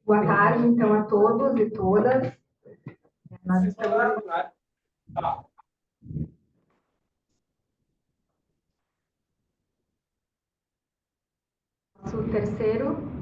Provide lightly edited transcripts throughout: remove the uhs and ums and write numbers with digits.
Boa tarde, então, a todos e todas. Nós estamos no nosso terceiro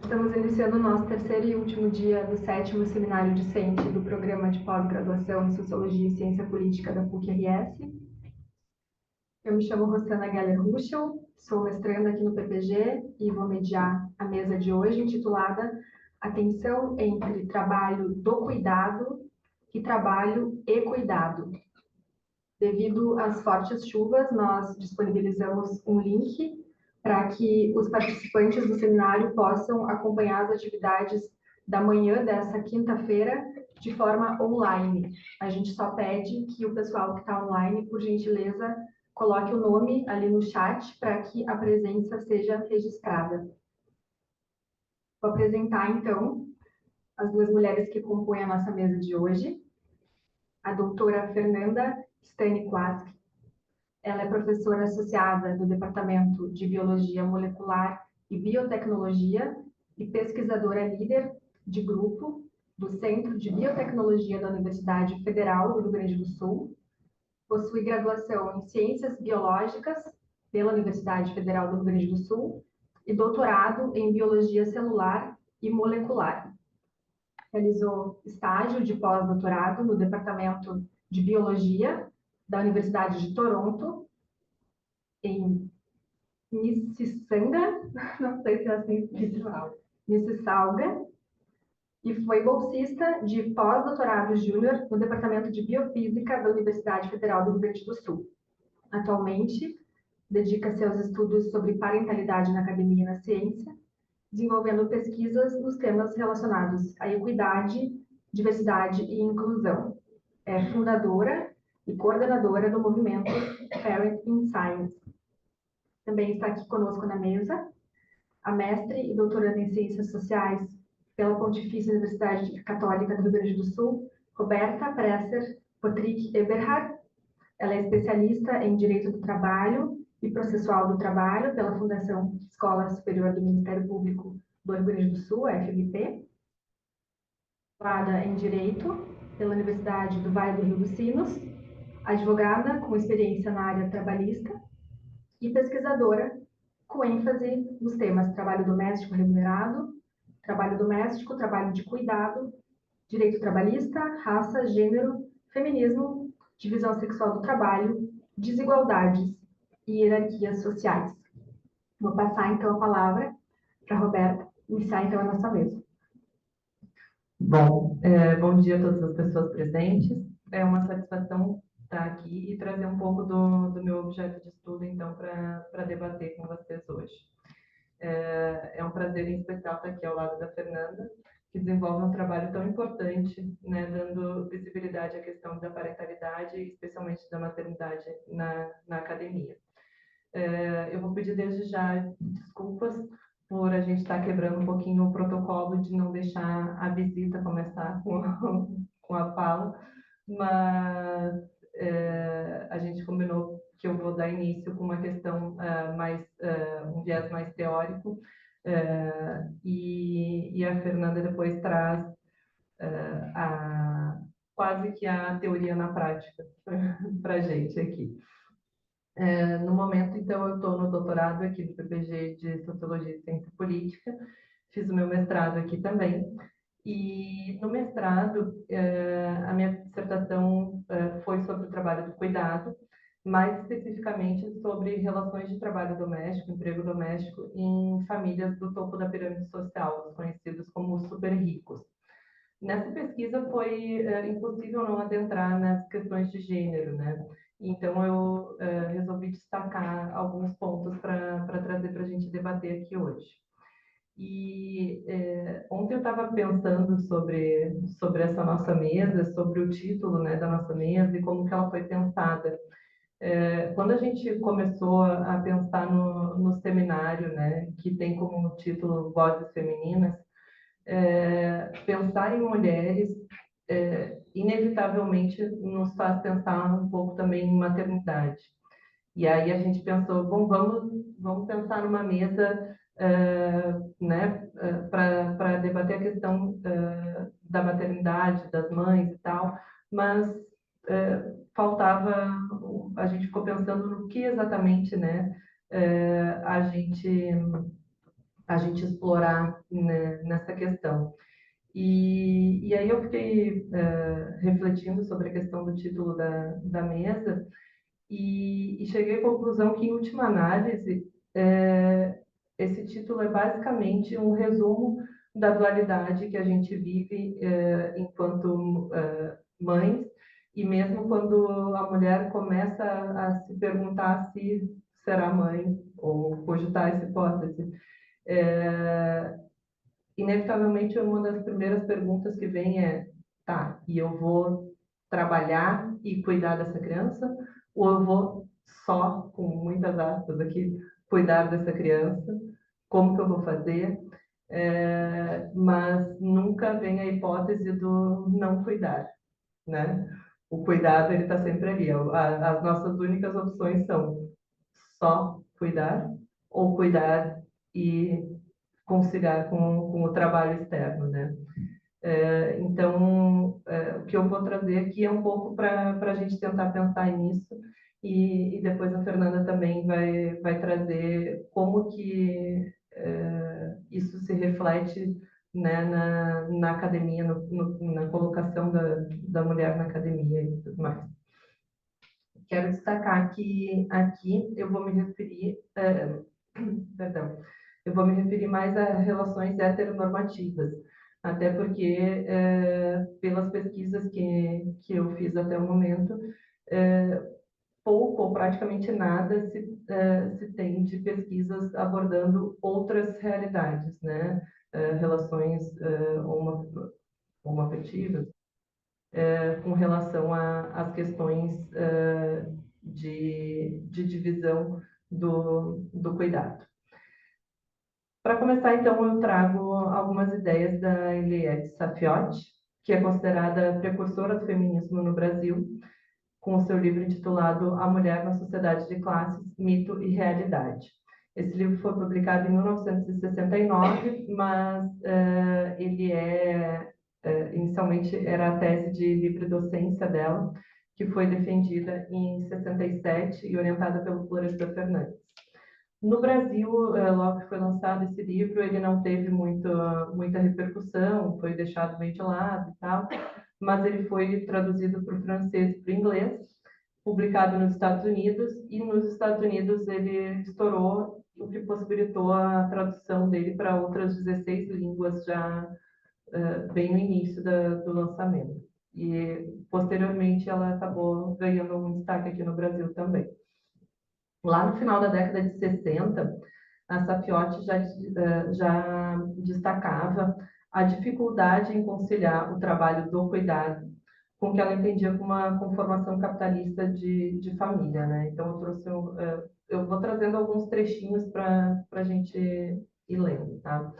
Estamos iniciando o nosso terceiro e último dia do 7º Seminário Discente do Programa de Pós-Graduação em Sociologia e Ciência Política da PUC-RS. Eu me chamo Rosana Geller-Ruschel, sou mestranda aqui no PPG e vou mediar a mesa de hoje, intitulada A Tensão entre Trabalho do Cuidado e Trabalho e Cuidado. Devido às fortes chuvas, nós disponibilizamos um link para que os participantes do seminário possam acompanhar as atividades da manhã dessa quinta-feira de forma online. A gente só pede que o pessoal que está online, por gentileza, coloque o nome ali no chat para que a presença seja registrada. Vou apresentar, então, as duas mulheres que compõem a nossa mesa de hoje. A doutora Fernanda Stanikowski. Ela é professora associada do Departamento de Biologia Molecular e Biotecnologia e pesquisadora líder de grupo do Centro de Biotecnologia da Universidade Federal do Rio Grande do Sul. Possui graduação em Ciências Biológicas pela Universidade Federal do Rio Grande do Sul e doutorado em Biologia Celular e Molecular. Realizou estágio de pós-doutorado no Departamento de Biologia da Universidade de Toronto, em Mississauga, não sei se é assim, Mississauga, e foi bolsista de pós-doutorado júnior no Departamento de Biofísica da Universidade Federal do Rio Grande do Sul. Atualmente, dedica-se aos estudos sobre parentalidade na academia e na ciência, desenvolvendo pesquisas nos temas relacionados à equidade, diversidade e inclusão. É fundadora e coordenadora do movimento Parent in Science. Também está aqui conosco na mesa a mestre e doutoranda em Ciências Sociais pela Pontifícia Universidade Católica do Rio Grande do Sul, Roberta Presser Potrick Eberhard. Ela é especialista em Direito do Trabalho e Processual do Trabalho pela Fundação Escola Superior do Ministério Público do Rio Grande do Sul, a FMP. Graduada em Direito pela Universidade do Vale do Rio dos Sinos, advogada com experiência na área trabalhista e pesquisadora com ênfase nos temas trabalho doméstico remunerado, trabalho doméstico, trabalho de cuidado, direito trabalhista, raça, gênero, feminismo, divisão sexual do trabalho, desigualdades e hierarquias sociais. Vou passar, então, a palavra para a Roberta iniciar, então, a nossa mesa. Bom, bom dia a todas as pessoas presentes. É uma satisfação estar aqui e trazer um pouco do meu objeto de estudo, então, para debater com vocês hoje. É um prazer em especial estar aqui ao lado da Fernanda, que desenvolve um trabalho tão importante, né, dando visibilidade à questão da parentalidade, especialmente da maternidade na academia. Eu vou pedir desde já desculpas por a gente estar quebrando um pouquinho o protocolo de não deixar a visita começar com a fala, mas a gente combinou que eu vou dar início com uma questão um viés mais teórico, e a Fernanda depois traz quase que a teoria na prática para a gente aqui. No momento, então, eu estou no doutorado aqui do PPG de Sociologia e Ciência Política, fiz o meu mestrado aqui também, e no mestrado, a minha dissertação foi sobre o trabalho do cuidado, mais especificamente sobre relações de trabalho doméstico, emprego doméstico em famílias do topo da pirâmide social, os conhecidos como super ricos. Nessa pesquisa foi impossível não adentrar nas questões de gênero, né? Então eu resolvi destacar alguns pontos para trazer para a gente debater aqui hoje. E ontem eu estava pensando sobre essa nossa mesa, sobre o título, né, da nossa mesa e como que ela foi pensada. Quando a gente começou a pensar no seminário, né, que tem como título Vozes Femininas, pensar em mulheres inevitavelmente nos faz pensar um pouco também em maternidade. E aí a gente pensou, bom, vamos pensar numa mesa, né, para debater a questão da maternidade, das mães e tal, mas faltava, a gente ficou pensando no que exatamente, né, a gente explorar, né, nessa questão. E aí eu fiquei refletindo sobre a questão do título da mesa e cheguei à conclusão que, em última análise, esse título é basicamente um resumo da dualidade que a gente vive enquanto mães, e mesmo quando a mulher começa a se perguntar se será mãe, ou cogitar essa hipótese. Inevitavelmente, uma das primeiras perguntas que vem é: tá, e eu vou trabalhar e cuidar dessa criança? Ou eu vou só, com muitas aspas aqui, cuidar dessa criança? Como que eu vou fazer? Mas nunca vem a hipótese do não cuidar, né? O cuidado, ele está sempre ali. As nossas únicas opções são só cuidar ou cuidar e conciliar com o trabalho externo, né? Então, o que eu vou trazer aqui é um pouco para a gente tentar pensar nisso, e depois a Fernanda também vai trazer como que isso se reflete, né, na academia, na colocação da mulher na academia e tudo mais. Quero destacar que aqui eu vou me referir, perdão, eu vou me referir mais a relações heteronormativas, até porque, pelas pesquisas que eu fiz até o momento, pouco ou praticamente nada se tem de pesquisas abordando outras realidades, né? Relações homoafetivas, com relação às questões de divisão do cuidado. Para começar, então, eu trago algumas ideias da Eliette Saffioti, que é considerada precursora do feminismo no Brasil, com o seu livro intitulado A Mulher na Sociedade de Classes, Mito e Realidade. Esse livro foi publicado em 1969, mas ele inicialmente era a tese de livre docência dela, que foi defendida em 67 e orientada pelo Florestan Fernandes. No Brasil, logo que foi lançado esse livro, ele não teve muita repercussão, foi deixado bem de lado e tal, mas ele foi traduzido para o francês e para o inglês, publicado nos Estados Unidos, e nos Estados Unidos ele estourou, o que possibilitou a tradução dele para outras 16 línguas já bem no início do lançamento. E, posteriormente, ela acabou ganhando um destaque aqui no Brasil também. Lá no final da década de 60, a Saffioti já destacava a dificuldade em conciliar o trabalho do cuidado com o que ela entendia como uma conformação capitalista de família, né? Então, eu vou trazendo alguns trechinhos para a gente ir lendo, tá?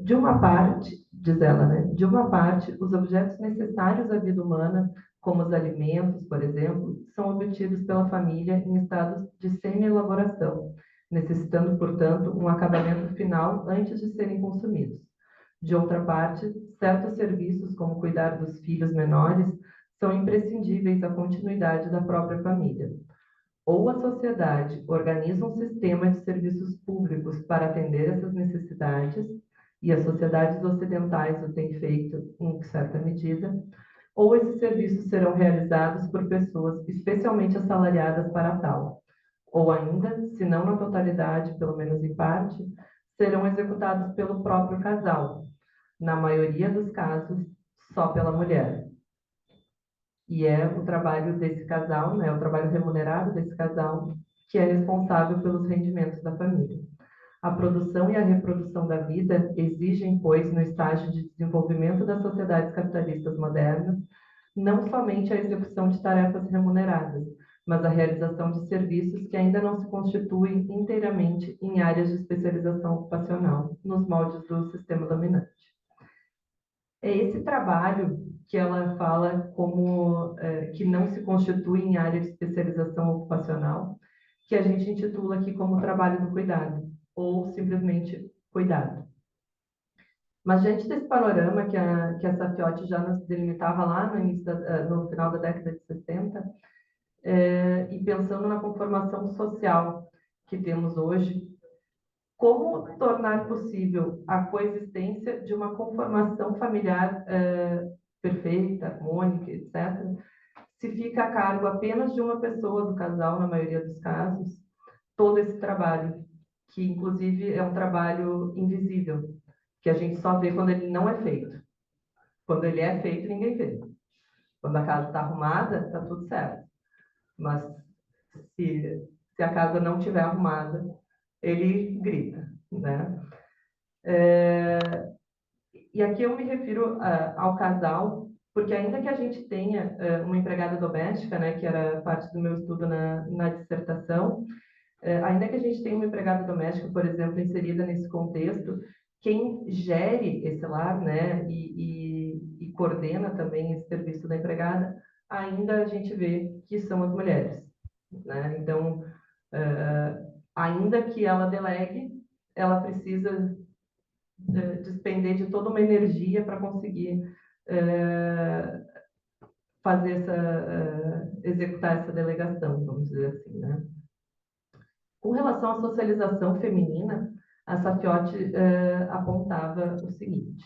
De uma parte, diz ela, né? De uma parte, os objetos necessários à vida humana, como os alimentos, por exemplo, são obtidos pela família em estados de semi-elaboração, necessitando, portanto, um acabamento final antes de serem consumidos. De outra parte, certos serviços, como cuidar dos filhos menores, são imprescindíveis à continuidade da própria família. Ou a sociedade organiza um sistema de serviços públicos para atender essas necessidades, e as sociedades ocidentais o têm feito em certa medida, ou esses serviços serão realizados por pessoas especialmente assalariadas para tal, ou ainda, se não na totalidade, pelo menos em parte, serão executados pelo próprio casal, na maioria dos casos, só pela mulher. E é o trabalho desse casal, né, o trabalho remunerado desse casal, que é responsável pelos rendimentos da família. A produção e a reprodução da vida exigem, pois, no estágio de desenvolvimento das sociedades capitalistas modernas, não somente a execução de tarefas remuneradas, mas a realização de serviços que ainda não se constituem inteiramente em áreas de especialização ocupacional, nos moldes do sistema dominante. É esse trabalho que ela fala como que não se constitui em área de especialização ocupacional, que a gente intitula aqui como trabalho do cuidado, ou simplesmente cuidado. Mas diante desse panorama que a Safiotti já nos delimitava lá no início no final da década de 60, e pensando na conformação social que temos hoje, como tornar possível a coexistência de uma conformação familiar perfeita, harmônica, etc., se fica a cargo apenas de uma pessoa do casal, na maioria dos casos, todo esse trabalho, que inclusive é um trabalho invisível, que a gente só vê quando ele não é feito. Quando ele é feito, ninguém vê. Quando a casa está arrumada, está tudo certo. Mas se a casa não estiver arrumada, ele grita, né? E aqui eu me refiro ao casal, porque ainda que a gente tenha uma empregada doméstica, né, que era parte do meu estudo na dissertação, ainda que a gente tenha uma empregada doméstica, por exemplo, inserida nesse contexto, quem gere esse lar, né, e coordena também esse serviço da empregada, ainda a gente vê que são as mulheres, né? Então, ainda que ela delegue, ela precisa despender de toda uma energia para conseguir fazer executar essa delegação, vamos dizer assim, né? Com relação à socialização feminina, a Safiotti apontava o seguinte: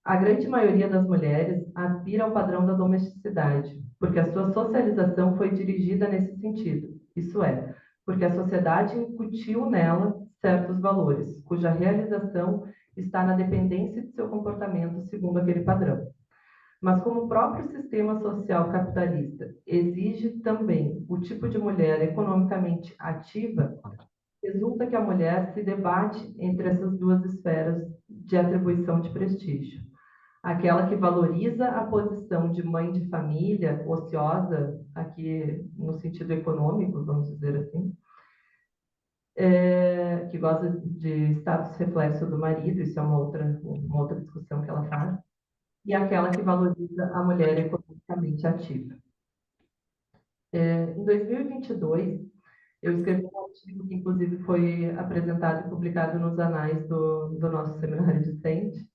a grande maioria das mulheres aspira ao padrão da domesticidade, porque a sua socialização foi dirigida nesse sentido, isso é, porque a sociedade incutiu nela certos valores, cuja realização está na dependência de seu comportamento segundo aquele padrão. Mas como o próprio sistema social capitalista exige também o tipo de mulher economicamente ativa, resulta que a mulher se debate entre essas duas esferas de atribuição de prestígio. Aquela que valoriza a posição de mãe de família, ociosa, aqui no sentido econômico, vamos dizer assim, que gosta de status reflexo do marido, isso é uma outra discussão que ela faz, e aquela que valoriza a mulher economicamente ativa. Em 2022, eu escrevi um artigo que, inclusive, foi apresentado e publicado nos anais do nosso seminário discente,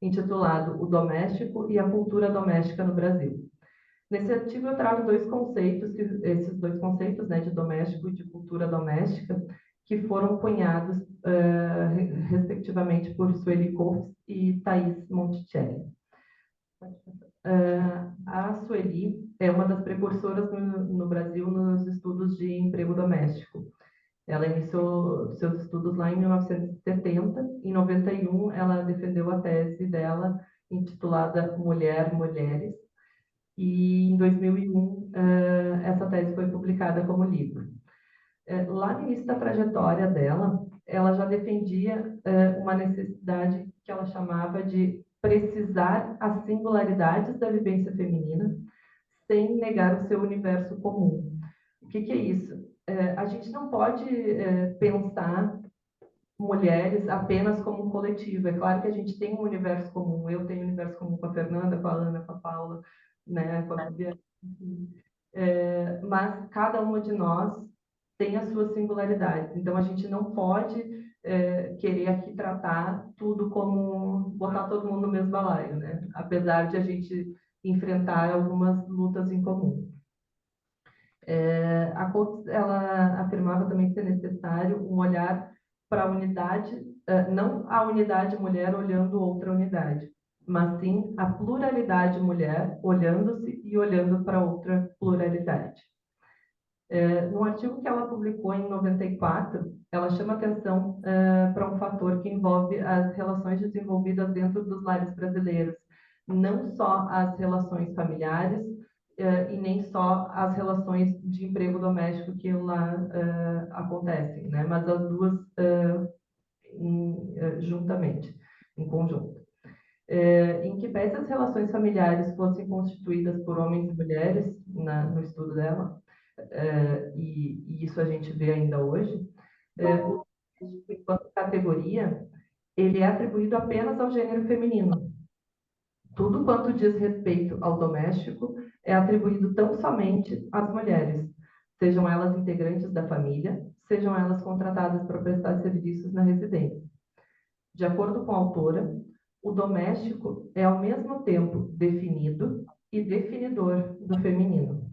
intitulado O Doméstico e a Cultura Doméstica no Brasil. Nesse artigo eu trago esses dois conceitos, né, de doméstico e de cultura doméstica, que foram cunhados, respectivamente, por Sueli Kopf e Thais Monticelli. A Sueli é uma das precursoras no Brasil nos estudos de emprego doméstico. Ela iniciou seus estudos lá em 1970. Em 91, ela defendeu a tese dela, intitulada Mulher, Mulheres, e em 2001 essa tese foi publicada como livro. Lá no início da trajetória dela, ela já defendia uma necessidade que ela chamava de precisar as singularidades da vivência feminina sem negar o seu universo comum. O que é isso? A gente não pode pensar mulheres apenas como um coletivo. É claro que a gente tem um universo comum. Eu tenho um universo comum com a Fernanda, com a Ana, com a Paula, né, com a Fabiana. Mas cada uma de nós tem as suas singularidades. Então, a gente não pode querer aqui tratar tudo como botar todo mundo no mesmo balaio, né? Apesar de a gente enfrentar algumas lutas em comum. A Coates, ela afirmava também ser necessário um olhar para a unidade, não a unidade mulher olhando outra unidade, mas sim a pluralidade mulher olhando-se e olhando para outra pluralidade. No artigo que ela publicou em 94, ela chama atenção para um fator que envolve as relações desenvolvidas dentro dos lares brasileiros, não só as relações familiares e nem só as relações de emprego doméstico que lá acontecem, né? Mas as duas juntamente, em conjunto. Em que pese as relações familiares fossem constituídas por homens e mulheres, no estudo dela, e isso a gente vê ainda hoje, o enquanto categoria, ele é atribuído apenas ao gênero feminino. Tudo quanto diz respeito ao doméstico é atribuído tão somente às mulheres, sejam elas integrantes da família, sejam elas contratadas para prestar serviços na residência. De acordo com a autora, o doméstico é ao mesmo tempo definido e definidor do feminino.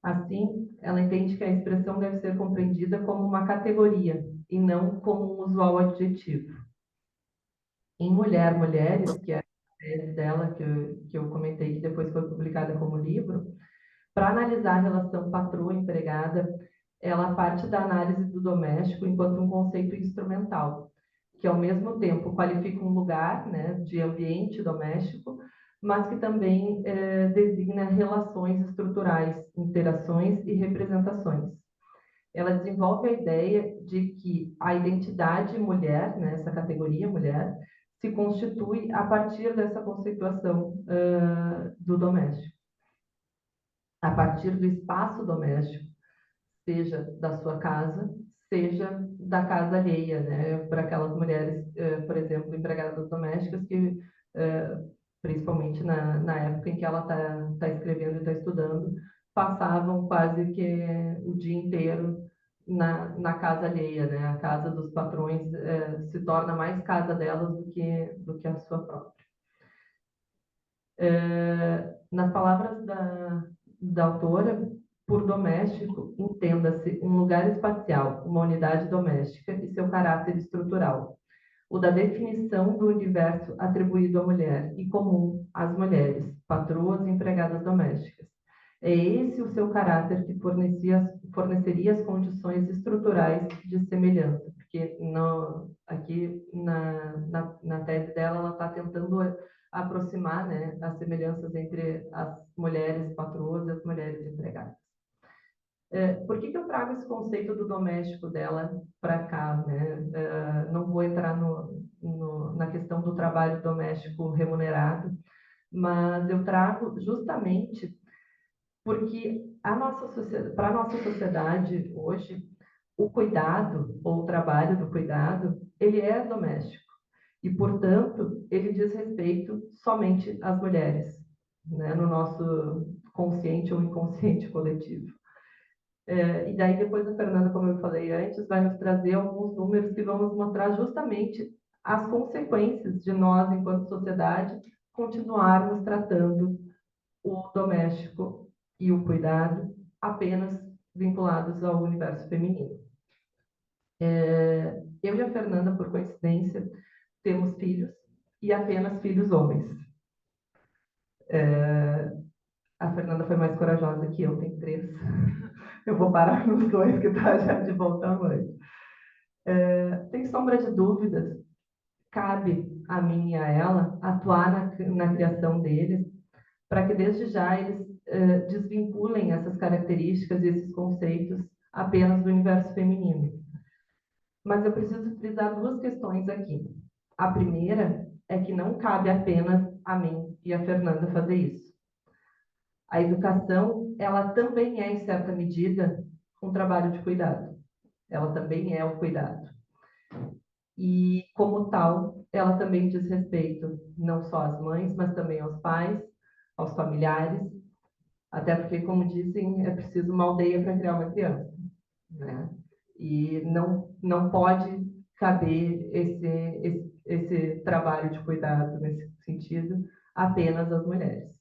Assim, ela entende que a expressão deve ser compreendida como uma categoria e não como um usual adjetivo. Em Mulher, Mulheres, que é a tese dela, que eu comentei, que depois foi publicada como livro, para analisar a relação patroa-empregada, ela parte da análise do doméstico enquanto um conceito instrumental, que ao mesmo tempo qualifica um lugar, né, de ambiente doméstico, mas que também designa relações estruturais, interações e representações. Ela desenvolve a ideia de que a identidade mulher, né, essa categoria mulher, se constitui a partir dessa conceituação do doméstico. A partir do espaço doméstico, seja da sua casa, seja da casa alheia, né? Para aquelas mulheres, por exemplo, empregadas domésticas que, principalmente na época em que ela tá escrevendo e está estudando, passavam quase que o dia inteiro na casa alheia, né? A casa dos patrões se torna mais casa delas do que a sua própria. Nas palavras da autora, por doméstico, entenda-se um lugar espacial, uma unidade doméstica e seu caráter estrutural, o da definição do universo atribuído à mulher e comum às mulheres, patroas e empregadas domésticas. É esse o seu caráter que forneceria as condições estruturais de semelhança, porque aqui na tese dela ela está tentando aproximar, né, as semelhanças entre as mulheres patroas e as mulheres empregadas. Por que eu trago esse conceito do doméstico dela para cá, né? Não vou entrar na questão do trabalho doméstico remunerado, mas eu trago justamente porque para a nossa sociedade hoje, o cuidado, ou o trabalho do cuidado, ele é doméstico. E, portanto, ele diz respeito somente às mulheres, né, no nosso consciente ou inconsciente coletivo. E daí, depois a Fernanda, como eu falei antes, vai nos trazer alguns números que vão nos mostrar justamente as consequências de nós, enquanto sociedade, continuarmos tratando o doméstico e o cuidado apenas vinculados ao universo feminino. Eu e a Fernanda, por coincidência, temos filhos e apenas filhos homens. A Fernanda foi mais corajosa que eu, tem 3. Eu vou parar nos 2, que está já de bom tamanho. Sem sombra de dúvidas, cabe a mim e a ela atuar na criação deles, para que desde já eles desvinculem essas características e esses conceitos apenas do universo feminino. Mas eu preciso frisar 2 questões aqui. A primeira é que não cabe apenas a mim e a Fernanda fazer isso. A educação, ela também é, em certa medida, um trabalho de cuidado. Ela também é o cuidado. E, como tal, ela também diz respeito não só às mães, mas também aos pais, aos familiares, até porque, como dizem, é preciso uma aldeia para criar uma criança, né? E não pode caber esse trabalho de cuidado, nesse sentido, apenas às mulheres.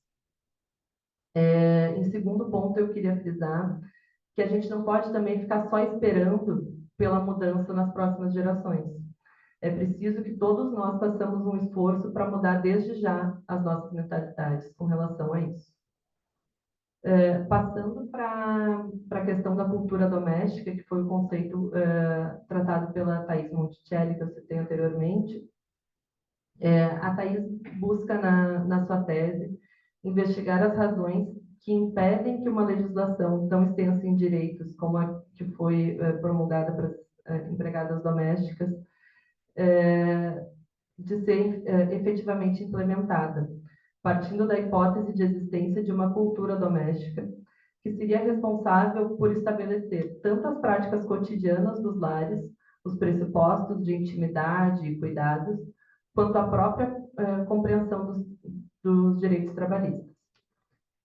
Em segundo ponto, eu queria frisar que a gente não pode também ficar só esperando pela mudança nas próximas gerações. É preciso que todos nós façamos um esforço para mudar desde já as nossas mentalidades com relação a isso. Passando para a questão da cultura doméstica, que foi o conceito tratado pela Thais Monticelli, que eu citei anteriormente, a Thais busca na sua tese investigar as razões que impedem que uma legislação tão extensa em direitos como a que foi promulgada para as empregadas domésticas de ser efetivamente implementada, partindo da hipótese de existência de uma cultura doméstica que seria responsável por estabelecer tanto as práticas cotidianas dos lares, os pressupostos de intimidade e cuidados, quanto a própria compreensão dos direitos trabalhistas.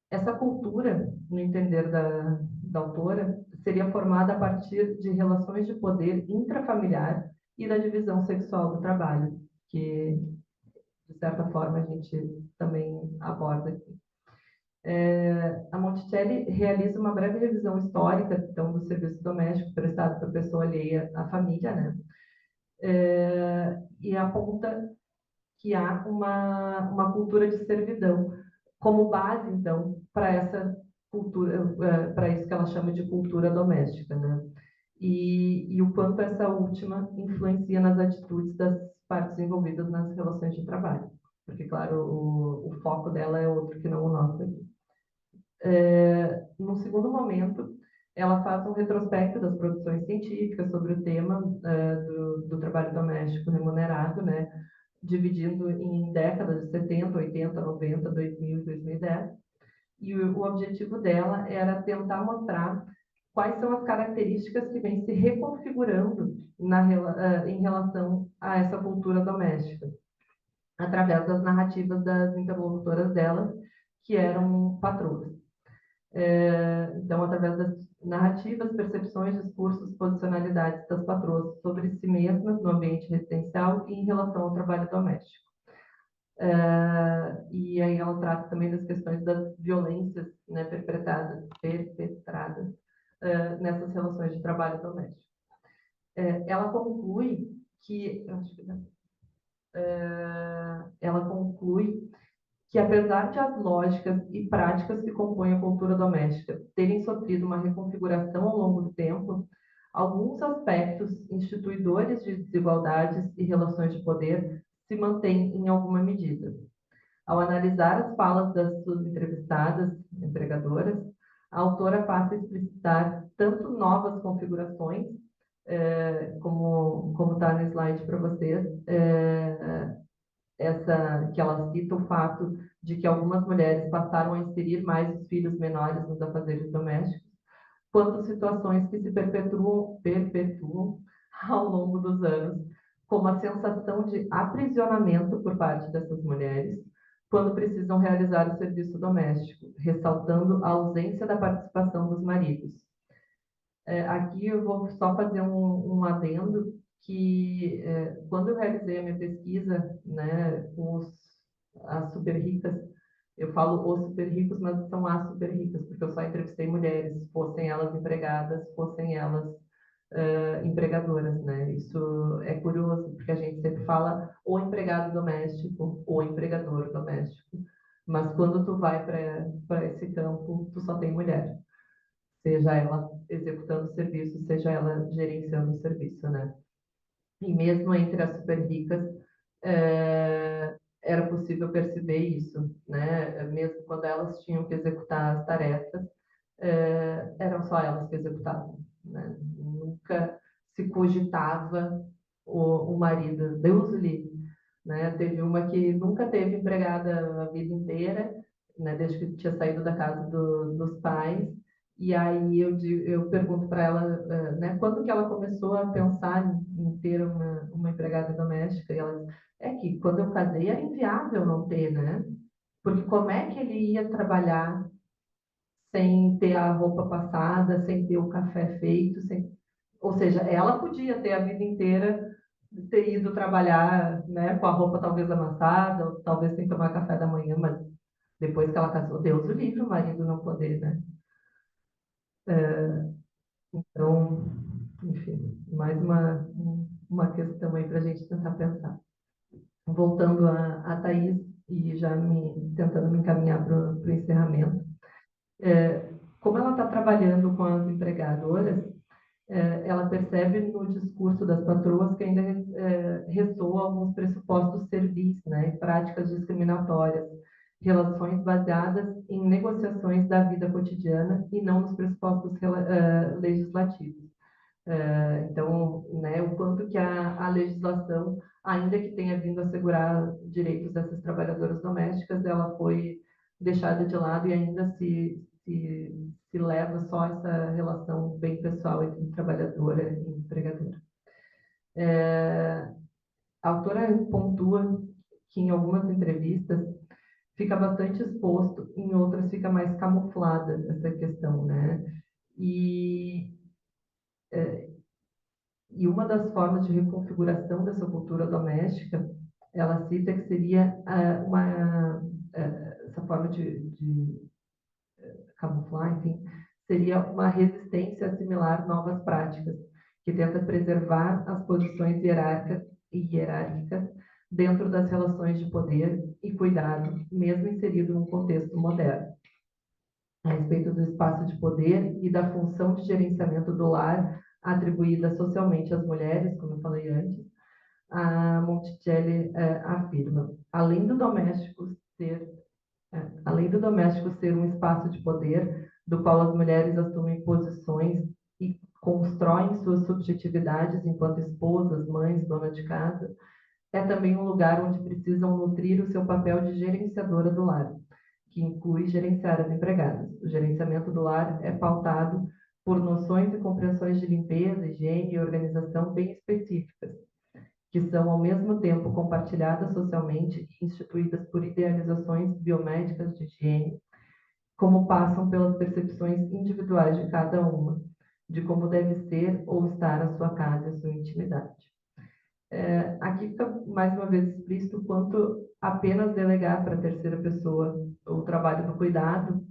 Essa cultura, no entender da autora, seria formada a partir de relações de poder intrafamiliar e da divisão sexual do trabalho, que, de certa forma, a gente também aborda aqui. A Monticelli realiza uma breve revisão histórica, então, do serviço doméstico prestado por pessoa alheia à família, né? E aponta que há uma cultura de servidão como base, então, para essa cultura, para isso que ela chama de cultura doméstica, né? E o quanto essa última influencia nas atitudes das partes envolvidas nas relações de trabalho. Porque, claro, o foco dela é outro que não o nosso aqui. No segundo momento, ela faz um retrospecto das produções científicas sobre o tema do trabalho doméstico remunerado, né? Dividindo em décadas de 70, 80, 90, 2000 e 2010. E o objetivo dela era tentar mostrar quais são as características que vêm se reconfigurando em relação a essa cultura doméstica, através das narrativas das interlocutoras dela, que eram patroas. Então, através das narrativas, percepções, discursos, posicionalidades das patroas sobre si mesmas no ambiente residencial e em relação ao trabalho doméstico. E aí ela trata também das questões das violências, né, perpetradas nessas relações de trabalho doméstico. Ela conclui que apesar de as lógicas e práticas que compõem a cultura doméstica terem sofrido uma reconfiguração ao longo do tempo, alguns aspectos instituidores de desigualdades e relações de poder se mantêm em alguma medida. Ao analisar as falas das suas entrevistadas, empregadoras, a autora passa a explicitar tanto novas configurações, como está no slide para vocês, que ela cita o fato de que algumas mulheres passaram a inserir mais os filhos menores nos afazeres domésticos, quanto situações que se perpetuam ao longo dos anos, como a sensação de aprisionamento por parte dessas mulheres, quando precisam realizar o serviço doméstico, ressaltando a ausência da participação dos maridos. Aqui eu vou só fazer um adendo, que quando eu realizei a minha pesquisa, né, com as super ricas, eu falo os super ricos, mas são as super ricas, porque eu só entrevistei mulheres, fossem elas empregadas, fossem elas empregadoras, né? Isso é curioso, porque a gente sempre fala o empregado doméstico, o empregador doméstico, mas quando tu vai para esse campo, tu só tem mulher, seja ela executando o serviço, seja ela gerenciando o serviço, né? E mesmo entre as super ricas, era possível perceber isso, né? Mesmo quando elas tinham que executar as tarefas, eram só elas que executavam, né? Nunca se cogitava o marido, Deus o livre, né? Teve uma que nunca teve empregada a vida inteira, né? Desde que tinha saído da casa dos pais. E aí eu pergunto para ela, né? Quando que ela começou a pensar em ter uma empregada doméstica? E ela diz, que quando eu casei era inviável não ter, né? Porque como é que ele ia trabalhar sem ter a roupa passada, sem ter o café feito, ou seja, ela podia ter a vida inteira ter ido trabalhar, né, com a roupa talvez amassada, ou talvez sem tomar café da manhã, mas depois que ela casou, Deus o livre, o marido não poder, né? Então, enfim, mais uma questão aí para a gente tentar pensar. Voltando a Thaís, e já tentando me encaminhar para o encerramento, como ela está trabalhando com as empregadoras, ela percebe no discurso das patroas que ainda ressoa alguns pressupostos servis, né, práticas discriminatórias, relações baseadas em negociações da vida cotidiana e não nos pressupostos legislativos. Então, né, o quanto que a legislação, ainda que tenha vindo assegurar direitos dessas trabalhadoras domésticas, ela foi deixada de lado e ainda se leva só essa relação bem pessoal entre trabalhadora e empregadora. A autora pontua que em algumas entrevistas fica bastante exposto, em outras fica mais camuflada essa questão, né? E E uma das formas de reconfiguração dessa cultura doméstica, ela cita que seria essa forma de camuflar, enfim, seria uma resistência a assimilar novas práticas, que tenta preservar as posições hierárquicas dentro das relações de poder e cuidado, mesmo inserido num contexto moderno. A respeito do espaço de poder e da função de gerenciamento do lar atribuída socialmente às mulheres, como eu falei antes, a Monticelli afirma, além do doméstico ser um espaço de poder do qual as mulheres assumem posições e constroem suas subjetividades enquanto esposas, mães, dona de casa, é também um lugar onde precisam nutrir o seu papel de gerenciadora do lar, que inclui gerenciar as empregadas. O gerenciamento do lar é pautado por noções e compreensões de limpeza, higiene e organização bem específicas, que são ao mesmo tempo compartilhadas socialmente e instituídas por idealizações biomédicas de higiene, como passam pelas percepções individuais de cada uma, de como deve ser ou estar a sua casa e a sua intimidade. Aqui fica mais uma vez explícito o quanto apenas delegar para a terceira pessoa o trabalho do cuidado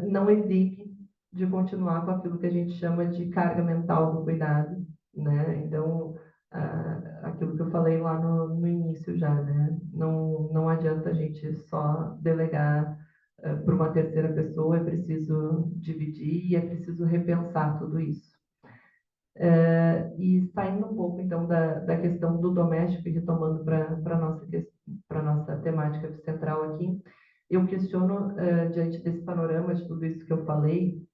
não exime de continuar com aquilo que a gente chama de carga mental do cuidado, né? Então, aquilo que eu falei lá no início já, né? Não adianta a gente só delegar para uma terceira pessoa, é preciso dividir e é preciso repensar tudo isso. E saindo um pouco, então, da questão do doméstico e retomando para a nossa temática central aqui, eu questiono, diante desse panorama de tudo isso que eu falei,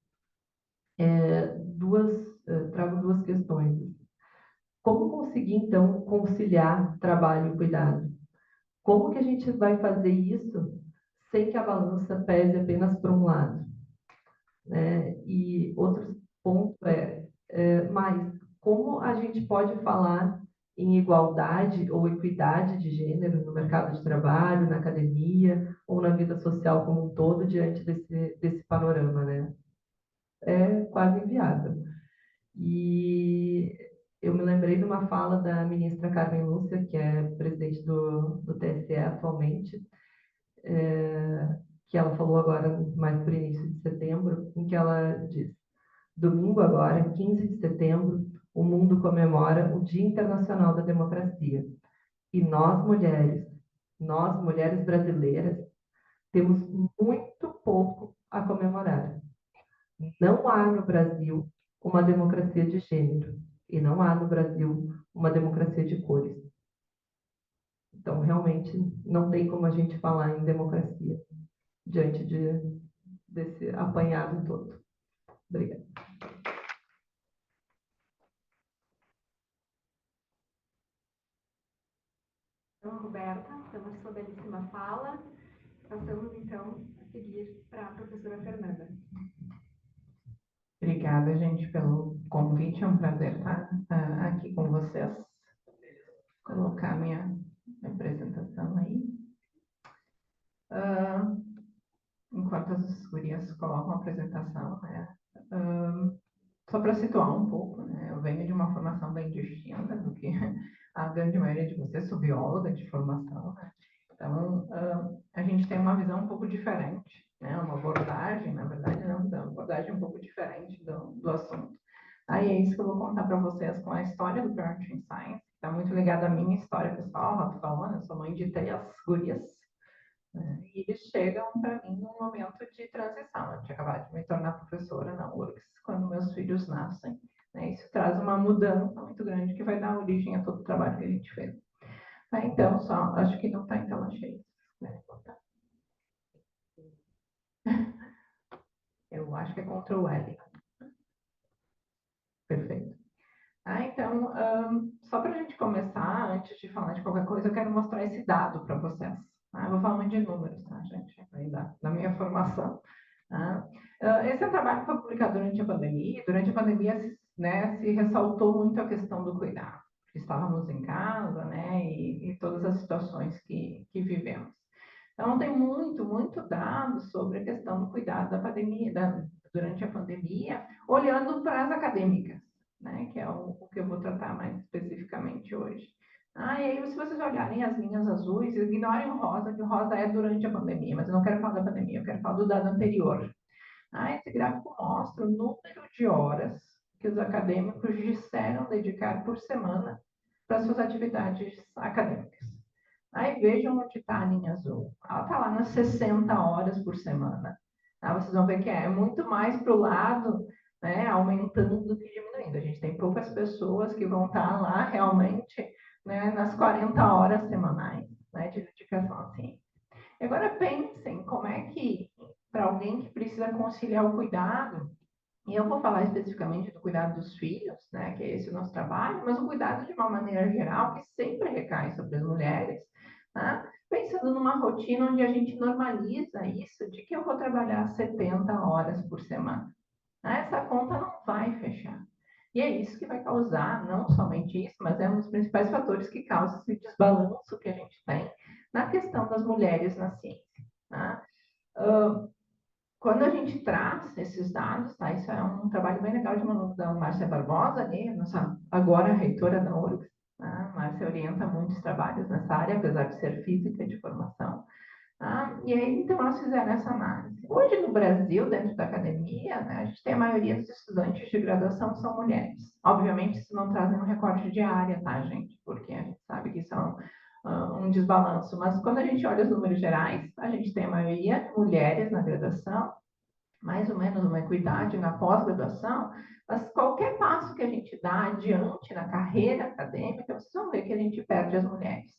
trago duas questões. Como conseguir, então, conciliar trabalho e cuidado? Como que a gente vai fazer isso sem que a balança pese apenas para um lado? Né? E outro ponto mas como a gente pode falar em igualdade ou equidade de gênero no mercado de trabalho, na academia ou na vida social como um todo diante desse panorama, né? É quase inviável. E eu me lembrei de uma fala da ministra Carmen Lúcia, que é presidente do TSE atualmente, que ela falou agora mais por início de setembro, em que ela diz: domingo agora, 15 de setembro, o mundo comemora o Dia Internacional da Democracia. E nós mulheres brasileiras, temos muito pouco a comemorar. Não há no Brasil uma democracia de gênero e não há no Brasil uma democracia de cores. Então, realmente, não tem como a gente falar em democracia diante desse apanhado todo. Obrigada. Então, Roberta, pela sua belíssima fala. Passamos, então, a seguir para a professora Fernanda. Obrigada, gente, pelo convite. É um prazer estar aqui com vocês. Vou colocar minha apresentação aí. Enquanto as gurias colocam a apresentação, né? Só para situar um pouco, né? Eu venho de uma formação bem distinta do que a grande maioria de vocês. Sou bióloga de formação, né? Então, a gente tem uma visão um pouco diferente, né? Uma abordagem, na verdade, não, uma abordagem um pouco diferente do assunto. Aí é isso que eu vou contar para vocês com a história do Parenting Science, que está muito ligada à minha história pessoal, Rafa, eu sou mãe de 3 gurias, né? E eles chegam para mim num momento de transição. Eu tinha acabado de me tornar professora na URGS, quando meus filhos nascem, né? Isso traz uma mudança muito grande que vai dar origem a todo o trabalho que a gente fez. Tá, então, só, acho que não está em tela cheia. Eu acho que é Ctrl L. Perfeito. Tá? Então, só para a gente começar, antes de falar de qualquer coisa, eu quero mostrar esse dado para vocês. Tá? Eu vou falar muito de números, tá, gente? Aí da minha formação. Tá? Esse é um trabalho que foi publicado durante a pandemia. Durante a pandemia, né, se ressaltou muito a questão do cuidado. Estávamos em casa, né, e todas as situações que vivemos. Então, tem muito dado sobre a questão do cuidado da pandemia, durante a pandemia, olhando para as acadêmicas, né, que é o que eu vou tratar mais especificamente hoje. E aí, se vocês olharem as linhas azuis, ignorem o rosa, que o rosa é durante a pandemia, mas eu não quero falar da pandemia, eu quero falar do dado anterior. Esse gráfico mostra o número de horas que os acadêmicos disseram dedicar por semana para suas atividades acadêmicas. Aí vejam onde está a linha azul. Ela está lá nas 60 horas por semana. Vocês vão ver que é muito mais para o lado, né, aumentando do que diminuindo. A gente tem poucas pessoas que vão estar lá realmente, né, nas 40 horas semanais, né, de dedicação à ciência. Agora pensem como é que, para alguém que precisa conciliar o cuidado, e eu vou falar especificamente do cuidado dos filhos, né, que é esse o nosso trabalho, mas o cuidado de uma maneira geral, que sempre recai sobre as mulheres, né? Pensando numa rotina onde a gente normaliza isso, de que eu vou trabalhar 70 horas por semana. Essa conta não vai fechar. E é isso que vai causar, não somente isso, mas é um dos principais fatores que causa esse desbalanço que a gente tem na questão das mulheres na ciência. Tá? Quando a gente traz esses dados, tá? Isso é um trabalho bem legal de uma da Márcia Barbosa, ali, nossa agora reitora da URGS. Tá? A Márcia orienta muitos trabalhos nessa área, apesar de ser física de formação. Tá? E aí, então, elas fizeram essa análise. Hoje, no Brasil, dentro da academia, né, a gente tem a maioria dos estudantes de graduação são mulheres. Obviamente, isso não traz um recorte de área, tá, gente? Porque a gente sabe que isso é um desbalanço. Mas quando a gente olha os números gerais, a gente tem a maioria mulheres na graduação, mais ou menos uma equidade na pós-graduação, mas qualquer passo que a gente dá adiante na carreira acadêmica, vocês vão ver que a gente perde as mulheres.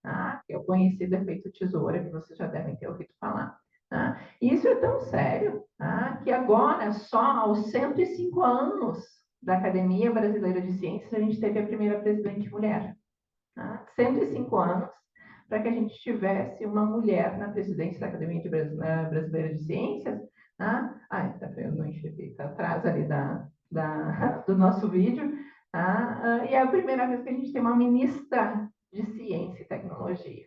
Tá? Que é o conhecido efeito tesoura, que vocês já devem ter ouvido falar. Tá? E isso é tão sério, tá? Que agora, só aos 105 anos da Academia Brasileira de Ciências, a gente teve a primeira presidente mulher. Tá? 105 anos para que a gente tivesse uma mulher na presidência da Academia Brasileira de Ciências. Tá? Tá vendo? Não enxerguei, está atrás ali do nosso vídeo. Tá? E é a primeira vez que a gente tem uma ministra de Ciência e Tecnologia.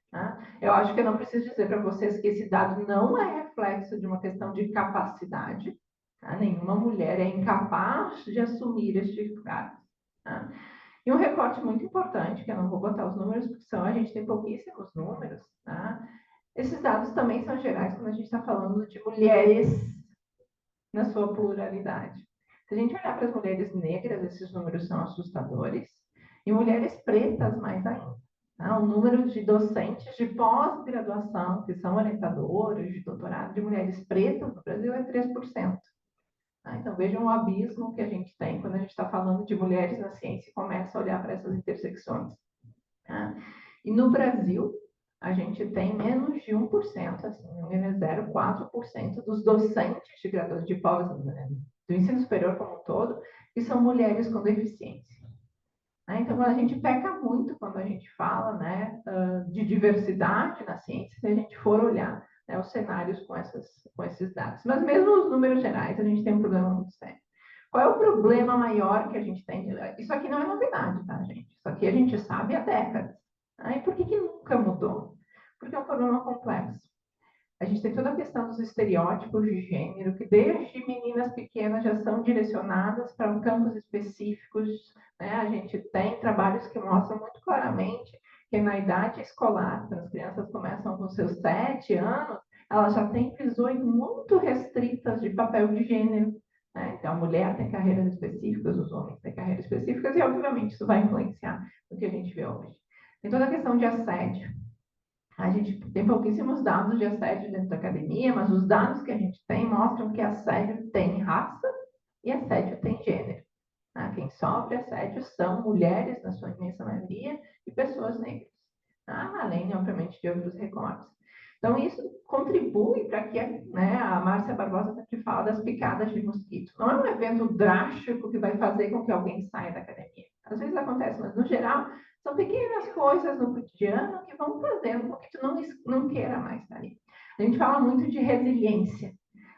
Tá? Eu acho que eu não preciso dizer para vocês que esse dado não é reflexo de uma questão de capacidade. Tá? Nenhuma mulher é incapaz de assumir este cargo. Tá? E um recorte muito importante, que eu não vou botar os números, porque a gente tem pouquíssimos números, tá? Esses dados também são gerais quando a gente está falando de mulheres na sua pluralidade. Se a gente olhar para as mulheres negras, esses números são assustadores, e mulheres pretas mais ainda. Tá? O número de docentes de pós-graduação, que são orientadoras de doutorado, de mulheres pretas no Brasil é 3%. Então, vejam o abismo que a gente tem quando a gente está falando de mulheres na ciência e começa a olhar para essas intersecções. Tá? E no Brasil, a gente tem menos de 1%, assim, 0,4% dos docentes de graduação de pós, né, do ensino superior como um todo, que são mulheres com deficiência. Então, a gente peca muito quando a gente fala, né, de diversidade na ciência, se a gente for olhar, né, os cenários com esses dados. Mas mesmo nos números gerais, a gente tem um problema muito sério. Qual é o problema maior que a gente tem? Isso aqui não é novidade, tá, gente? Isso aqui a gente sabe há décadas. E por que nunca mudou? Porque é um problema complexo. A gente tem toda a questão dos estereótipos de gênero, que desde meninas pequenas já são direcionadas para campos específicos. Né? A gente tem trabalhos que mostram muito claramente que na idade escolar, quando as crianças começam com seus 7 anos, elas já têm visões muito restritas de papel de gênero. Né? Então, a mulher tem carreiras específicas, os homens têm carreiras específicas, e obviamente isso vai influenciar no que a gente vê hoje. Tem toda a questão de assédio. A gente tem pouquíssimos dados de assédio dentro da academia, mas os dados que a gente tem mostram que assédio tem raça e assédio tem gênero. Quem sofre assédio são mulheres, na sua imensa maioria, e pessoas negras. Além, obviamente, de outros recortes. Então, isso contribui para que, né, a Márcia Barbosa sempre fala das picadas de mosquito. Não é um evento drástico que vai fazer com que alguém saia da academia. Às vezes acontece, mas no geral, são pequenas coisas no cotidiano que vão fazendo com que tu não queira mais estar ali. A gente fala muito de resiliência.